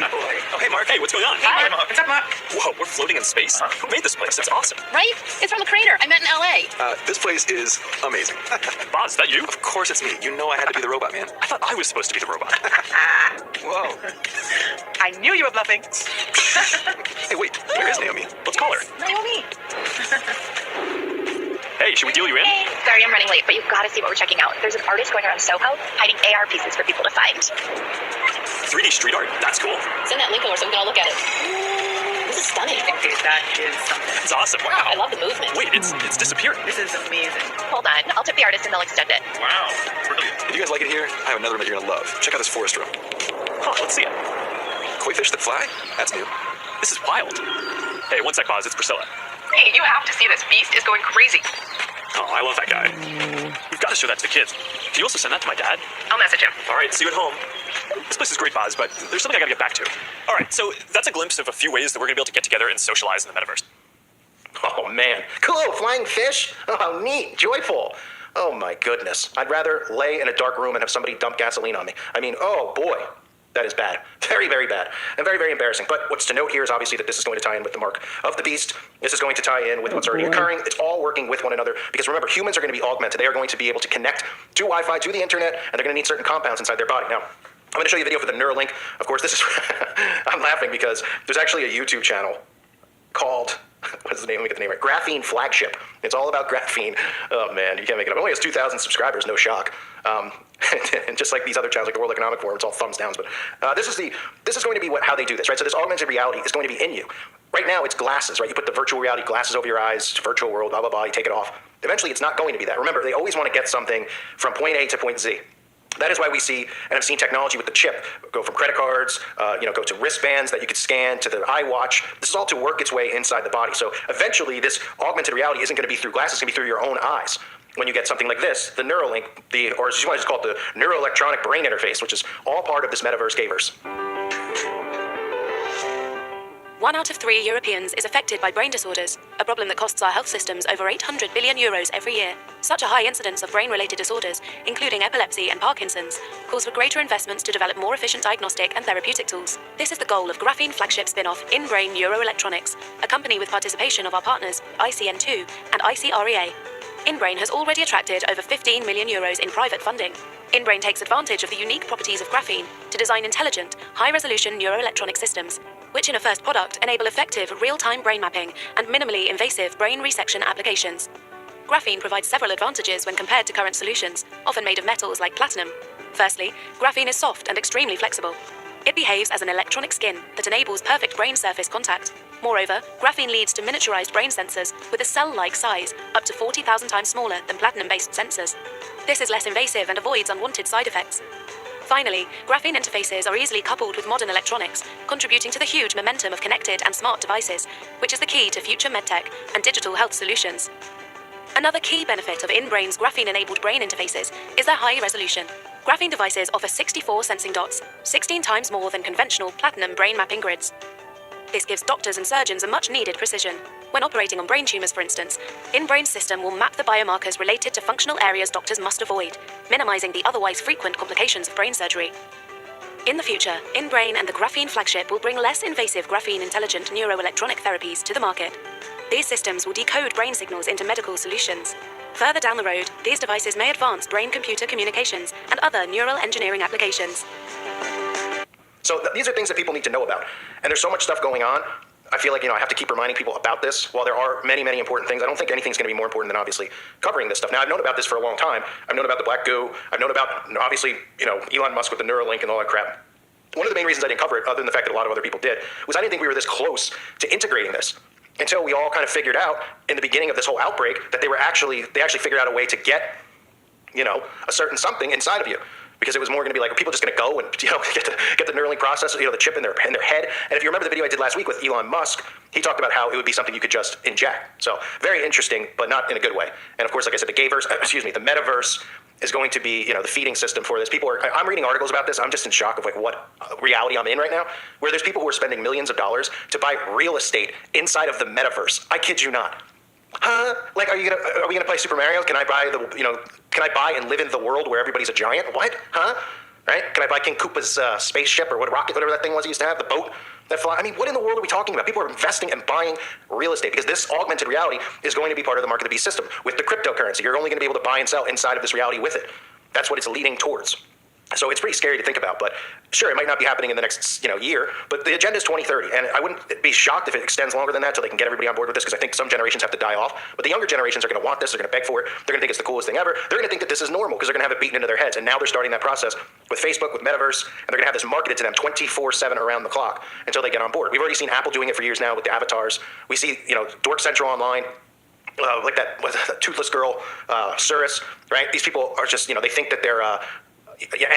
Oh, hey, Mark. Hey, what's going on? Hi. What's up, Mark? Whoa, we're floating in space. Who made this place? That's awesome. Right? It's from the creator. I met in LA. This place is amazing. Boz, is that you? Of course it's me. You know I had to be the robot, man. I thought I was supposed to be the robot. Whoa. I knew you were bluffing. Hey, wait. Where is Naomi? Let's call her. Naomi. Hey, should we deal you in? Hey, sorry I'm running late, but you've got to see what we're checking out. There's an artist going around Soho hiding AR pieces for people to find. 3D street art? That's cool. Send that link over so we can all look at it. This is stunning. That is something. It's awesome. Wow, I love the movement. Wait, it's disappearing. This is amazing. Hold on, I'll tip the artist and they'll extend it. Wow, brilliant. If you guys like it here, I have another one that you're gonna love. Check out this forest room. Huh, let's see it. Koi fish that fly? That's new. This is wild. Hey, one sec, Boz, it's Priscilla. Hey, you have to see this. Beast is going crazy. Oh, I love that guy. We've got to show that to the kids. Can you also send that to my dad? I'll message him. All right, see you at home. This place is great, Boz, but there's something I gotta get back to. All right, so that's a glimpse of a few ways that we're gonna be able to get together and socialize in the metaverse. Oh man, cool, flying fish? Oh, how neat, joyful. Oh my goodness. I'd rather lay in a dark room and have somebody dump gasoline on me. Oh boy. That is bad. Very, very bad. And very, very embarrassing. But what's to note here is obviously that this is going to tie in with the mark of the beast. This is going to tie in with what's already occurring. It's all working with one another. Because remember, humans are going to be augmented. They are going to be able to connect to Wi-Fi, to the internet, and they're going to need certain compounds inside their body. Now, I'm going to show you a video for the Neuralink. Of course, this is... I'm laughing because there's actually a YouTube channel called... What's the name? Let me get the name right. Graphene Flagship. It's all about graphene. Oh man, you can't make it up. It only has 2,000 subscribers, no shock. And just like these other channels, like the World Economic Forum, it's all thumbs downs. But this is going to be how they do this, right? So this augmented reality is going to be in you. Right now, it's glasses, right? You put the virtual reality glasses over your eyes, virtual world, blah, blah, blah, you take it off. Eventually, it's not going to be that. Remember, they always want to get something from point A to point Z. That is why we see, and have seen technology with the chip go from credit cards, go to wristbands that you could scan, to the iWatch. This is all to work its way inside the body. So eventually, this augmented reality isn't going to be through glasses; it's going to be through your own eyes. When you get something like this, the Neuralink, or as you might just call it, the neuroelectronic brain interface, which is all part of this metaverse gayverse. 1 out of 3 Europeans is affected by brain disorders, a problem that costs our health systems over 800 billion euros every year. Such a high incidence of brain-related disorders, including epilepsy and Parkinson's, calls for greater investments to develop more efficient diagnostic and therapeutic tools. This is the goal of Graphene flagship spin-off InBrain Neuroelectronics, a company with participation of our partners ICN2 and ICREA. InBrain has already attracted over 15 million euros in private funding. InBrain takes advantage of the unique properties of graphene to design intelligent, high-resolution neuroelectronic systems, which in a first product enable effective real-time brain mapping and minimally invasive brain resection applications. Graphene provides several advantages when compared to current solutions, often made of metals like platinum. Firstly, graphene is soft and extremely flexible. It behaves as an electronic skin that enables perfect brain surface contact. Moreover, graphene leads to miniaturized brain sensors with a cell-like size, up to 40,000 times smaller than platinum-based sensors. This is less invasive and avoids unwanted side effects. Finally, graphene interfaces are easily coupled with modern electronics, contributing to the huge momentum of connected and smart devices, which is the key to future medtech and digital health solutions. Another key benefit of InBrain's graphene-enabled brain interfaces is their high resolution. Graphene devices offer 64 sensing dots, 16 times more than conventional platinum brain mapping grids. This gives doctors and surgeons a much-needed precision. When operating on brain tumors, for instance, InBrain's system will map the biomarkers related to functional areas doctors must avoid, minimizing the otherwise frequent complications of brain surgery. In the future, InBrain and the Graphene flagship will bring less invasive graphene-intelligent neuroelectronic therapies to the market. These systems will decode brain signals into medical solutions. Further down the road, these devices may advance brain-computer communications and other neural engineering applications. So these are things that people need to know about. And there's so much stuff going on. I feel like, I have to keep reminding people about this. While there are many, many important things, I don't think anything's going to be more important than obviously covering this stuff. Now, I've known about this for a long time. I've known about the black goo. I've known about, obviously, Elon Musk with the Neuralink and all that crap. One of the main reasons I didn't cover it, other than the fact that a lot of other people did, was I didn't think we were this close to integrating this. Until we all kind of figured out in the beginning of this whole outbreak that they actually figured out a way to get, a certain something inside of you. Because it was more going to be like, are people just going to go and get the Neuralink processor, the chip in their head? And if you remember the video I did last week with Elon Musk, he talked about how it would be something you could just inject. So very interesting, but not in a good way. And of course, like I said, the metaverse is going to be, the feeding system for this. I'm reading articles about this. I'm just in shock of what reality I'm in right now, where there's people who are spending millions of dollars to buy real estate inside of the metaverse. I kid you not. Huh? Like, are we gonna play Super Mario? Can I buy and live in the world where everybody's a giant? What? Huh? Right? Can I buy King Koopa's spaceship or whatever that thing was he used to have, the boat that fly? I mean, what in the world are we talking about? People are investing and buying real estate because this augmented reality is going to be part of the mark of the beast system with the cryptocurrency. You're only going to be able to buy and sell inside of this reality with it. That's what it's leading towards. So it's pretty scary to think about, but sure, it might not be happening in the next year, but the agenda is 2030, and I wouldn't be shocked if it extends longer than that so they can get everybody on board with this, because I think some generations have to die off, but the younger generations are going to want this, they're going to beg for it, they're going to think it's the coolest thing ever, they're going to think that this is normal because they're going to have it beaten into their heads, and now they're starting that process with Facebook, with Metaverse, and they're going to have this marketed to them 24/7 around the clock until they get on board. We've already seen Apple doing it for years now with the avatars. We see, Dork Central online, like that toothless girl, Cirrus, right? These people are just, they think that they're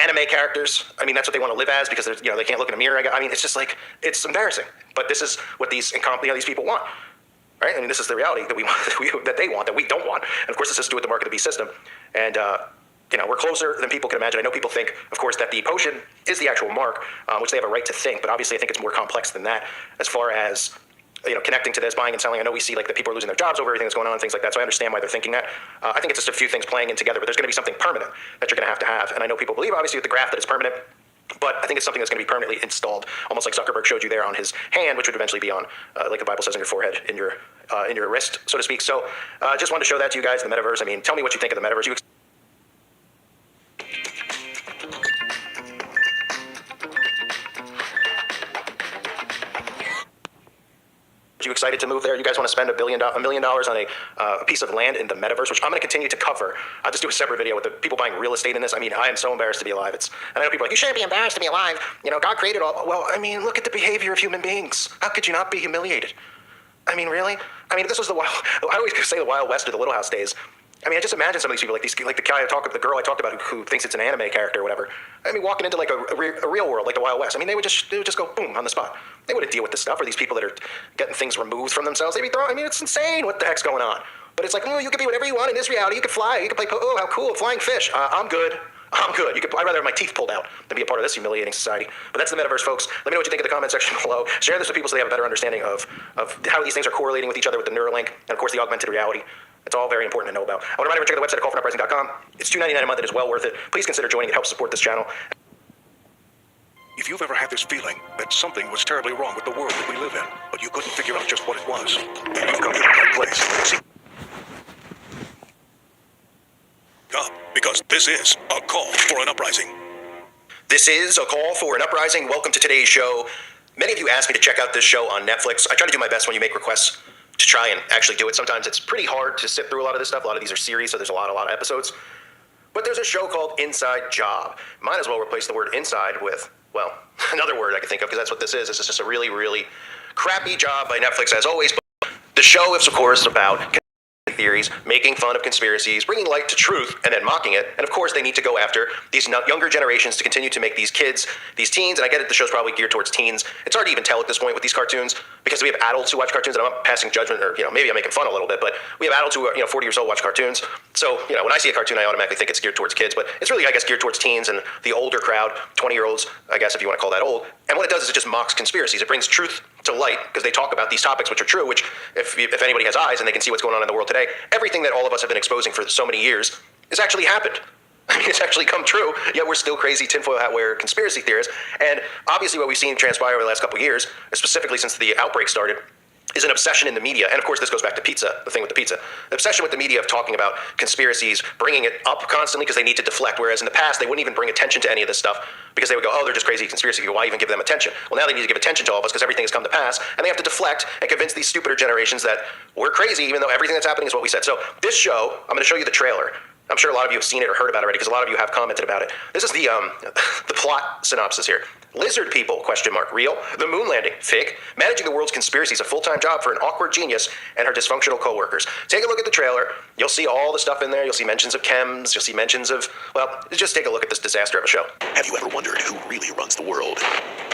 anime characters. I mean, that's what they want to live as because they can't look in a mirror. I mean, it's just like, it's embarrassing. But this is what these people want, right? I mean, this is the reality that we want, that they want, that we don't want. And of course, this has to do with the mark of the beast system. And we're closer than people can imagine. I know people think, of course, that the potion is the actual mark, which they have a right to think. But obviously, I think it's more complex than that as far as connecting to this, buying and selling. I know we see like the people are losing their jobs over everything that's going on and things like that. So I understand why they're thinking that. I think it's just a few things playing in together, but there's going to be something permanent that you're going to have. And I know people believe, obviously, with the graph that it's permanent, but I think it's something that's going to be permanently installed, almost like Zuckerberg showed you there on his hand, which would eventually be on, like the Bible says, on your forehead, in your wrist, so to speak. So just wanted to show that to you guys, the metaverse. I mean, tell me what you think of the metaverse. You excited to move there? You guys want to spend $1 million on a piece of land in the metaverse, which I'm going to continue to cover. I'll just do a separate video with the people buying real estate in this. I mean, I am so embarrassed to be alive. And I know people are like, you shouldn't be embarrassed to be alive. God created all. Well, I mean, look at the behavior of human beings. How could you not be humiliated? I mean, really? I mean, this was I always say the Wild West or the Little House days. I mean, I just imagine some of these people, like the girl I talked about who thinks it's an anime character or whatever. I mean, walking into like a real world, like the Wild West. I mean, they would just go boom on the spot. They wouldn't deal with this stuff. Or these people that are getting things removed from themselves. They'd be throwing. I mean, it's insane. What the heck's going on? But it's like, oh, you can be whatever you want in this reality. You can fly. You can play. Oh, how cool! Flying fish. I'm good. I'm good. I'd rather have my teeth pulled out than be a part of this humiliating society. But that's the metaverse, folks. Let me know what you think in the comment section below. Share this with people so they have a better understanding of how these things are correlating with each other with the Neuralink and, of course, the augmented reality. It's all very important to know about. I want to remind everyone to check out the website at callforuprising.com. It's $2.99 a month. It is well worth it. Please consider joining. It helps support this channel. If you've ever had this feeling that something was terribly wrong with the world that we live in, but you couldn't figure out just what it was, then you've come to the right place. See, because this is a call for an uprising. This is a call for an uprising. Welcome to today's show. Many of you asked me to check out this show on Netflix. I try to do my best when you make requests to try and actually do it. Sometimes it's pretty hard to sit through a lot of this stuff. A lot of these are series, so there's a lot of episodes. But there's a show called Inside Job. Might as well replace the word inside with, well, another word I can think of, because that's what this is. This is just a really, really crappy job by Netflix, as always. But the show is, of course, about theories, making fun of conspiracies, bringing light to truth, and then mocking it. And of course, they need to go after these younger generations to continue to make these kids, these teens, and I get it, the show's probably geared towards teens. It's hard to even tell at this point with these cartoons, because we have adults who watch cartoons, and I'm not passing judgment, or, maybe I'm making fun a little bit, but we have adults who are, 40 years old watch cartoons. So, when I see a cartoon, I automatically think it's geared towards kids, but it's really, I guess, geared towards teens and the older crowd, 20-year-olds, I guess, if you want to call that old. And what it does is it just mocks conspiracies. It brings truth to light, because they talk about these topics which are true, which if anybody has eyes and they can see what's going on in the world today, everything that all of us have been exposing for so many years has actually happened. I mean, it's actually come true, yet we're still crazy tinfoil hat wearer conspiracy theorists. And obviously what we've seen transpire over the last couple of years, specifically since the outbreak started, is an obsession in the media. And of course, this goes back to pizza, the thing with the pizza. The obsession with the media of talking about conspiracies, bringing it up constantly because they need to deflect, whereas in the past, they wouldn't even bring attention to any of this stuff because they would go, oh, they're just crazy conspiracy people. Why even give them attention? Well, now they need to give attention to all of us because everything has come to pass, and they have to deflect and convince these stupider generations that we're crazy, even though everything that's happening is what we said. So this show, I'm going to show you the trailer. I'm sure a lot of you have seen it or heard about it already because a lot of you have commented about it. This is the plot synopsis here. Lizard people, real. The moon landing, fake. Managing the world's conspiracies, a full-time job for an awkward genius and her dysfunctional co-workers. Take a look at the trailer. You'll see all the stuff in there. You'll see mentions of chems. You'll see mentions of, well, just take a look at this disaster of a show. Have you ever wondered who really runs the world?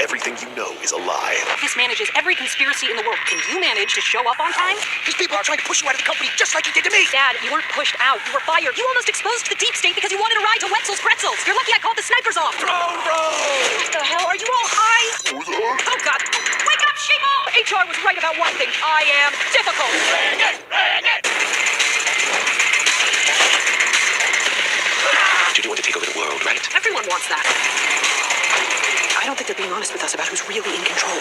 Everything you know is a lie. This manages every conspiracy in the world. Can you manage to show up on time? These people are trying to push you out of the company just like you did to me. Dad, you weren't pushed out. You were fired. You almost exposed to the deep state because you wanted a ride to Wetzel's Pretzels. You're lucky I called the snipers off. Bro! What the hell? Are you all high? Oh, God. Wake up, sheeple! HR was right about one thing. I am difficult. Bring it! Bring it! You do want to take over the world, right? Everyone wants that. I don't think they're being honest with us about who's really in control.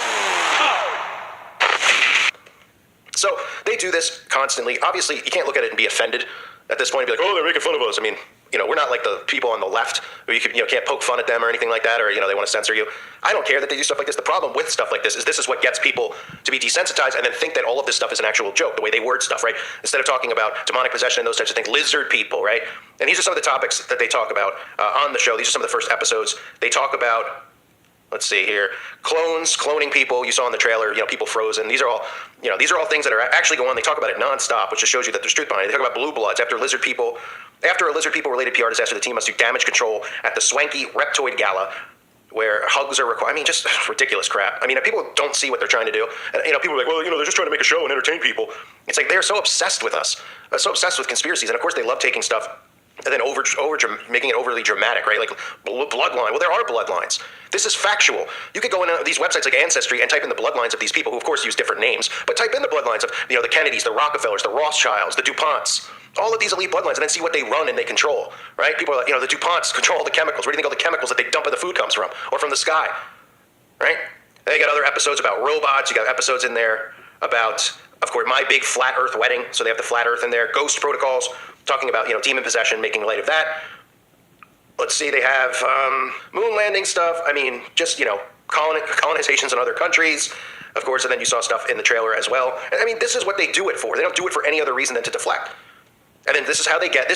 So they do this constantly. Obviously, you can't look at it and be offended at this point and be like, oh, they're making fun of us. I mean, we're not like the people on the left who you can't poke fun at them or anything like that, or, they want to censor you. I don't care that they do stuff like this. The problem with stuff like this is what gets people to be desensitized and then think that all of this stuff is an actual joke, the way they word stuff, right? Instead of talking about demonic possession and those types of things, lizard people, right? And these are some of the topics that they talk about on the show. These are some of the first episodes. They talk about, let's see here, cloning people. You saw in the trailer, people frozen. These are all things that are actually going on. They talk about it nonstop, which just shows you that there's truth behind it. They talk about blue bloods after a lizard people related PR disaster. The team must do damage control at the swanky Reptoid Gala, where hugs are required. I mean, just ridiculous crap. I mean, people don't see what they're trying to do. And, people are like, well, they're just trying to make a show and entertain people. It's like they're so obsessed with us, so obsessed with conspiracies, and of course they love taking stuff and then making it overly dramatic, right? Like bloodline. Well, there are bloodlines. This is factual. You could go on these websites like Ancestry and type in the bloodlines of these people who, of course, use different names, but type in the bloodlines of the Kennedys, the Rockefellers, the Rothschilds, the DuPonts, all of these elite bloodlines, and then see what they run and they control, right? People are like, the DuPonts control all the chemicals. Where do you think all the chemicals that they dump in the food comes from, or from the sky, right? And you got other episodes about robots. You got episodes in there about, of course, My Big Flat Earth Wedding. So they have the flat Earth in there. Ghost protocols, talking about demon possession, making light of that. Let's see, they have moon landing stuff. I mean, just colonizations in other countries, of course. And then you saw stuff in the trailer as well. And I mean, this is what they do it for. They don't do it for any other reason than to deflect. And then this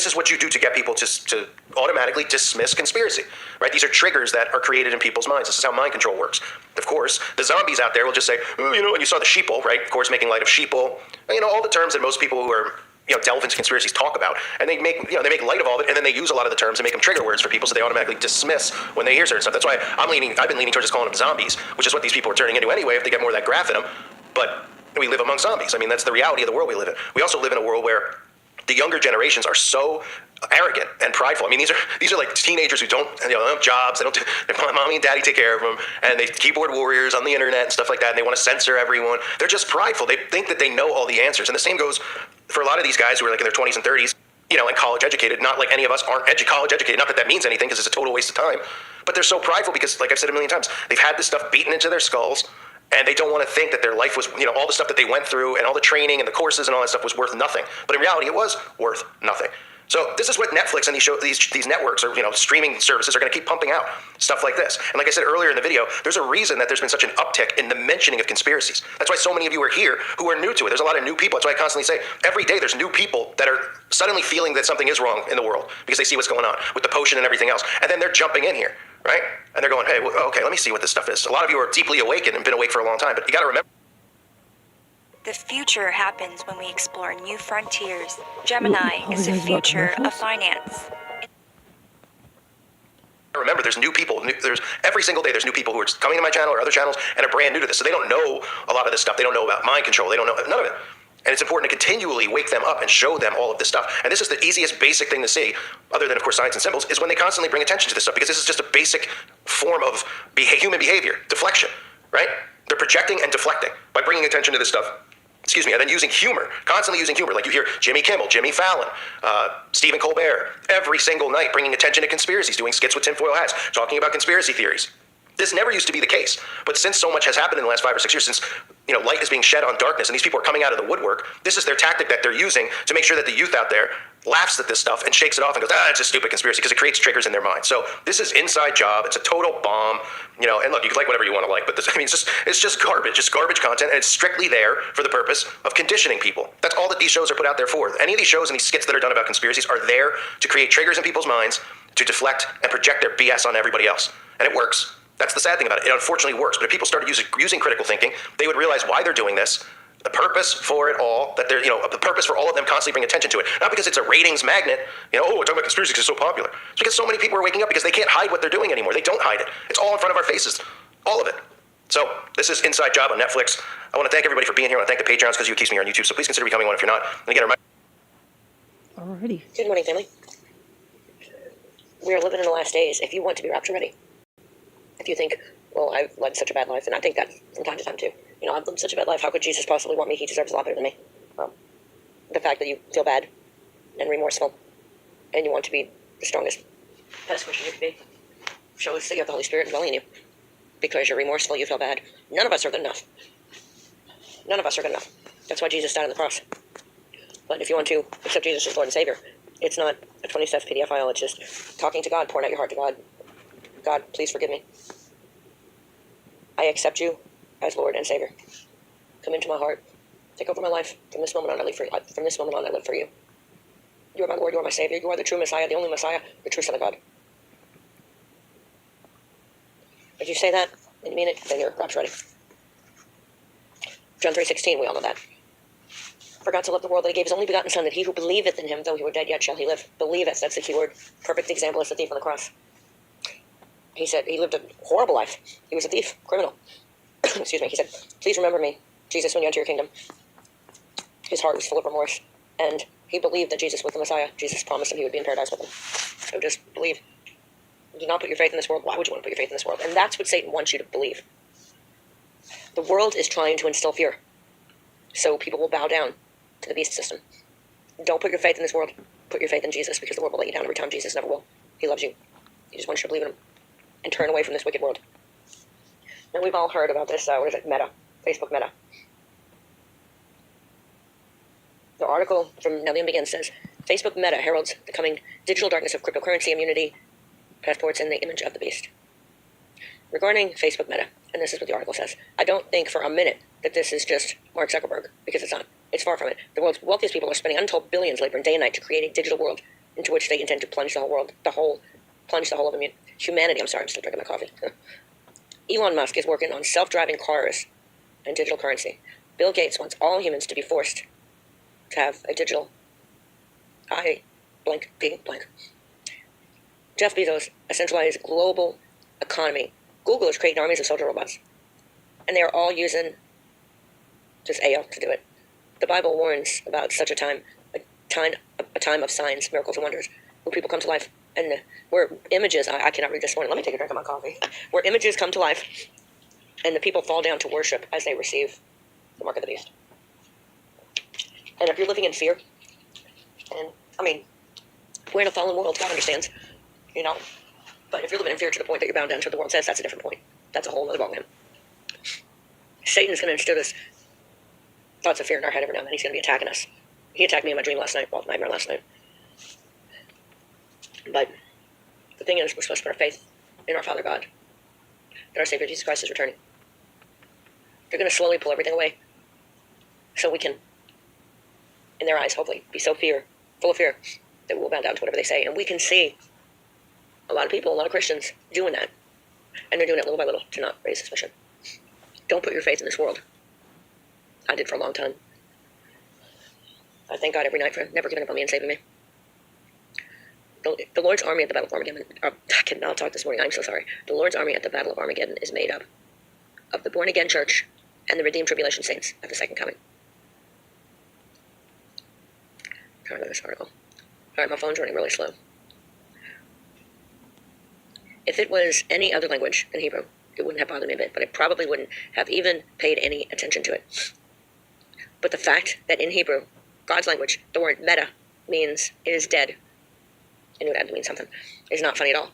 is what you do to get people to automatically dismiss conspiracy, right? These are triggers that are created in people's minds. This is how mind control works. Of course, the zombies out there will just say, oh, and you saw the sheeple, right? Of course, making light of sheeple, all the terms that most people who are delve into conspiracies, talk about, and they make light of all of it, and then they use a lot of the terms and make them trigger words for people, so they automatically dismiss when they hear certain stuff. That's why I've been leaning towards just calling them zombies, which is what these people are turning into anyway if they get more of that graph in them. But we live among zombies. I mean, that's the reality of the world we live in. We also live in a world where the younger generations are so arrogant and prideful. I mean, these are like teenagers who don't have jobs. Their mommy and daddy take care of them, and they keyboard warriors on the internet and stuff like that. And they want to censor everyone. They're just prideful. They think that they know all the answers. And the same goes for a lot of these guys who are like in their 20s and 30s, and college educated. Not like any of us aren't college educated. Not that that means anything, because it's a total waste of time. But they're so prideful because, like I've said a million times, they've had this stuff beaten into their skulls. And they don't want to think that their life was, all the stuff that they went through and all the training and the courses and all that stuff was worth nothing. But in reality, it was worth nothing. So this is what Netflix and these networks or streaming services are going to keep pumping out stuff like this. And like I said earlier in the video, there's a reason that there's been such an uptick in the mentioning of conspiracies. That's why so many of you are here who are new to it. There's a lot of new people. That's why I constantly say every day there's new people that are suddenly feeling that something is wrong in the world because they see what's going on with the potion and everything else, and then they're jumping in here, right? And they're going, hey, okay, let me see what this stuff is. A lot of you are deeply awakened and been awake for a long time, but you got to remember. The future happens when we explore new frontiers. Gemini is the future of finance. Remember, there's new people. There's every single day. There's new people who are coming to my channel or other channels and are brand new to this, so they don't know a lot of this stuff. They don't know about mind control. They don't know none of it. And it's important to continually wake them up and show them all of this stuff. And this is the easiest, basic thing to see, other than, of course, signs and symbols, is when they constantly bring attention to this stuff, because this is just a basic form of human behavior, deflection, right? They're projecting and deflecting by bringing attention to this stuff. Excuse me, and then using humor, constantly using humor. Like you hear Jimmy Kimmel, Jimmy Fallon, Stephen Colbert, every single night bringing attention to conspiracies, doing skits with tinfoil hats, talking about conspiracy theories. This never used to be the case, but since so much has happened in the last 5 or 6 years, since light is being shed on darkness, and these people are coming out of the woodwork, this is their tactic that they're using to make sure that the youth out there laughs at this stuff and shakes it off and goes, it's a stupid conspiracy, because it creates triggers in their mind. So this is inside job. It's a total bomb. And look, you can like whatever you want to like, but it's just garbage. It's garbage content, and it's strictly there for the purpose of conditioning people. That's all that these shows are put out there for. Any of these shows and these skits that are done about conspiracies are there to create triggers in people's minds, to deflect and project their BS on everybody else. And it works. That's the sad thing about it. It unfortunately works. But if people started using critical thinking, they would realize why they're doing this, the purpose for it all, that they're, the purpose for all of them constantly bring attention to it. Not because it's a ratings magnet, we're talking about conspiracies because it's so popular. It's because so many people are waking up because they can't hide what they're doing anymore. They don't hide it. It's all in front of our faces. All of it. So this is Inside Job on Netflix. I want to thank everybody for being here. I want to thank the Patreons because you keep me here on YouTube. So please consider becoming one if you're not. And again, Alrighty. Good morning, family. We are living in the last days. If you want to be rapture ready, if you think, well, I've led such a bad life, and I think that from time to time too. I've lived such a bad life. How could Jesus possibly want me? He deserves a lot better than me. Well, the fact that you feel bad and remorseful, and you want to be the strongest, best Christian you can be, shows that you have the Holy Spirit dwelling in you. Because you're remorseful, you feel bad. None of us are good enough. None of us are good enough. That's why Jesus died on the cross. But if you want to accept Jesus as Lord and Savior, it's not a 20-step PDF file. It's just talking to God, pouring out your heart to God. God, please forgive me. I accept you as Lord and Savior. Come into my heart. Take over my life. From this moment on, I live for you. From this moment on, I live for you. You are my Lord. You are my Savior. You are the true Messiah, the only Messiah, the true Son of God. If you say that and you mean it, then you're rapture ready. John 3:16, we all know that. For God so loved the world that he gave his only begotten Son, that he who believeth in him, though he were dead, yet shall he live. Believeth, that's the key word. Perfect example is the thief on the cross. He said he lived a horrible life. He was a thief, criminal. Excuse me. He said, please remember me, Jesus, when you enter your kingdom. His heart was full of remorse, and he believed that Jesus was the Messiah. Jesus promised him he would be in paradise with him. So just believe. Do not put your faith in this world. Why would you want to put your faith in this world? And that's what Satan wants you to believe. The world is trying to instill fear, so people will bow down to the beast system. Don't put your faith in this world. Put your faith in Jesus, because the world will let you down every time. Jesus never will. He loves you. He just wants you to believe in him and turn away from this wicked world. Now, we've all heard about this, Meta, Facebook Meta. The article from Nellian Begins says, Facebook Meta heralds the coming digital darkness of cryptocurrency, immunity, passports, and the image of the beast. Regarding Facebook Meta, and this is what the article says, I don't think for a minute that this is just Mark Zuckerberg, because it's not. It's far from it. The world's wealthiest people are spending untold billions laboring day and night to create a digital world into which they intend to plunge the whole world, plunge the whole of humanity. I'm sorry, I'm still drinking my coffee. Elon Musk is working on self-driving cars and digital currency. Bill Gates wants all humans to be forced to have a digital I blank D blank. Jeff Bezos, a centralized global economy. Google is creating armies of soldier robots. And they are all using just AI to do it. The Bible warns about such a time of signs, miracles, and wonders, where people come to life, and where images, I cannot read this morning, let me take a drink of my coffee, where images come to life, and the people fall down to worship as they receive the mark of the beast. And if you're living in fear, and, I mean, we're in a fallen world, God understands, you know, but if you're living in fear to the point that you're bound down to what the world says, that's a different point. That's a whole other ballgame. Satan's going to instill this thoughts of fear in our head every now and then. He's going to be attacking us. He attacked me in my dream last night, well, nightmare last night. But the thing is, we're supposed to put our faith in our Father God, that our Savior Jesus Christ is returning. They're going to slowly pull everything away, so we can, in their eyes, hopefully, be so full of fear, that we'll bow down to whatever they say. And we can see a lot of people, a lot of Christians, doing that. And they're doing it little by little to not raise suspicion. Don't put your faith in this world. I did for a long time. I thank God every night for never giving up on me and saving me. The Lord's army at the Battle of Armageddon, I cannot talk this morning, I'm so sorry. The Lord's army at the Battle of Armageddon is made up of the born-again church and the redeemed tribulation saints at the second coming. I'm trying to go to this article. Alright, my phone's running really slow. If it was any other language than Hebrew, it wouldn't have bothered me a bit, but I probably wouldn't have even paid any attention to it. But the fact that in Hebrew, God's language, the word meta means is dead. I knew it had to mean something. It's not funny at all.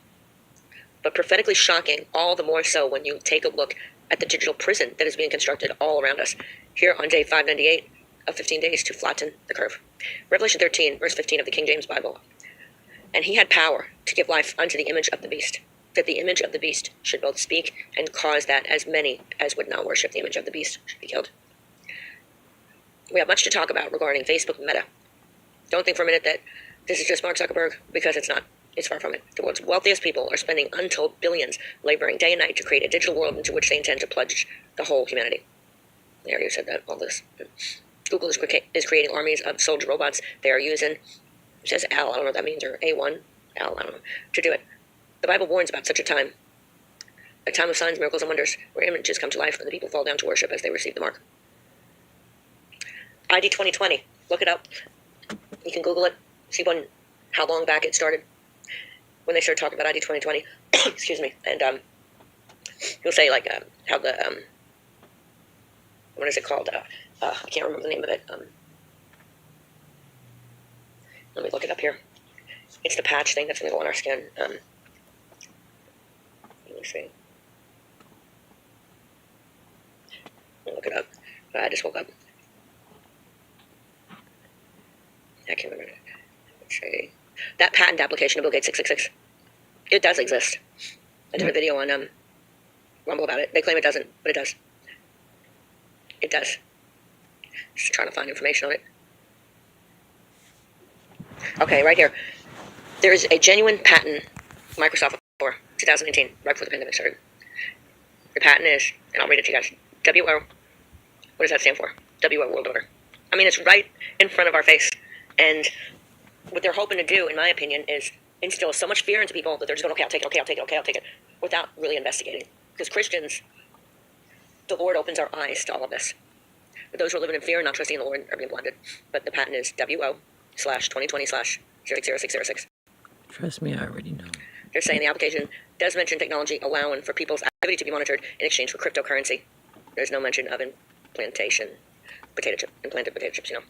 But prophetically shocking, all the more so when you take a look at the digital prison that is being constructed all around us. Here on day 598 of 15 days to flatten the curve. Revelation 13, verse 15 of the King James Bible. And he had power to give life unto the image of the beast, that the image of the beast should both speak and cause that as many as would not worship the image of the beast should be killed. We have much to talk about regarding Facebook Meta. Don't think for a minute that this is just Mark Zuckerberg, because it's not. It's far from it. The world's wealthiest people are spending untold billions laboring day and night to create a digital world into which they intend to plunge the whole humanity. I already said that, all this. Google is creating armies of soldier robots. They are using, it says 𝕃, I don't know what that means, or A1, 𝕃, I don't know, to do it. The Bible warns about such a time of signs, miracles, and wonders, where images come to life and the people fall down to worship as they receive the mark. ID 2020, look it up. You can Google it, see how long back it started, when they started talking about ID 2020. Excuse me. And you'll say, like, how the, what is it called? I can't remember the name of it. Let me look it up here. It's the patch thing that's going to go on our skin. Let me see. Let me look it up. I just woke up. I can't remember. Let's see. That patent application of Bill Gates 666. It does exist. I did a video on Rumble about it. They claim it doesn't, but it does. It does. Just trying to find information on it. Okay, right here. There is a genuine patent Microsoft for 2018, right before the pandemic started. The patent is, and I'll read it to you guys, WO. What does that stand for? WO, World Order. I mean, it's right in front of our face. And what they're hoping to do, in my opinion, is instill so much fear into people that they're just going, okay, I'll take it, without really investigating. Because Christians, the Lord opens our eyes to all of this. But those who are living in fear and not trusting in the Lord are being blinded. But the patent is WO/2020/00606. Trust me, I already know. They're saying the application does mention technology allowing for people's activity to be monitored in exchange for cryptocurrency. There's no mention of implanted potato chips, you know.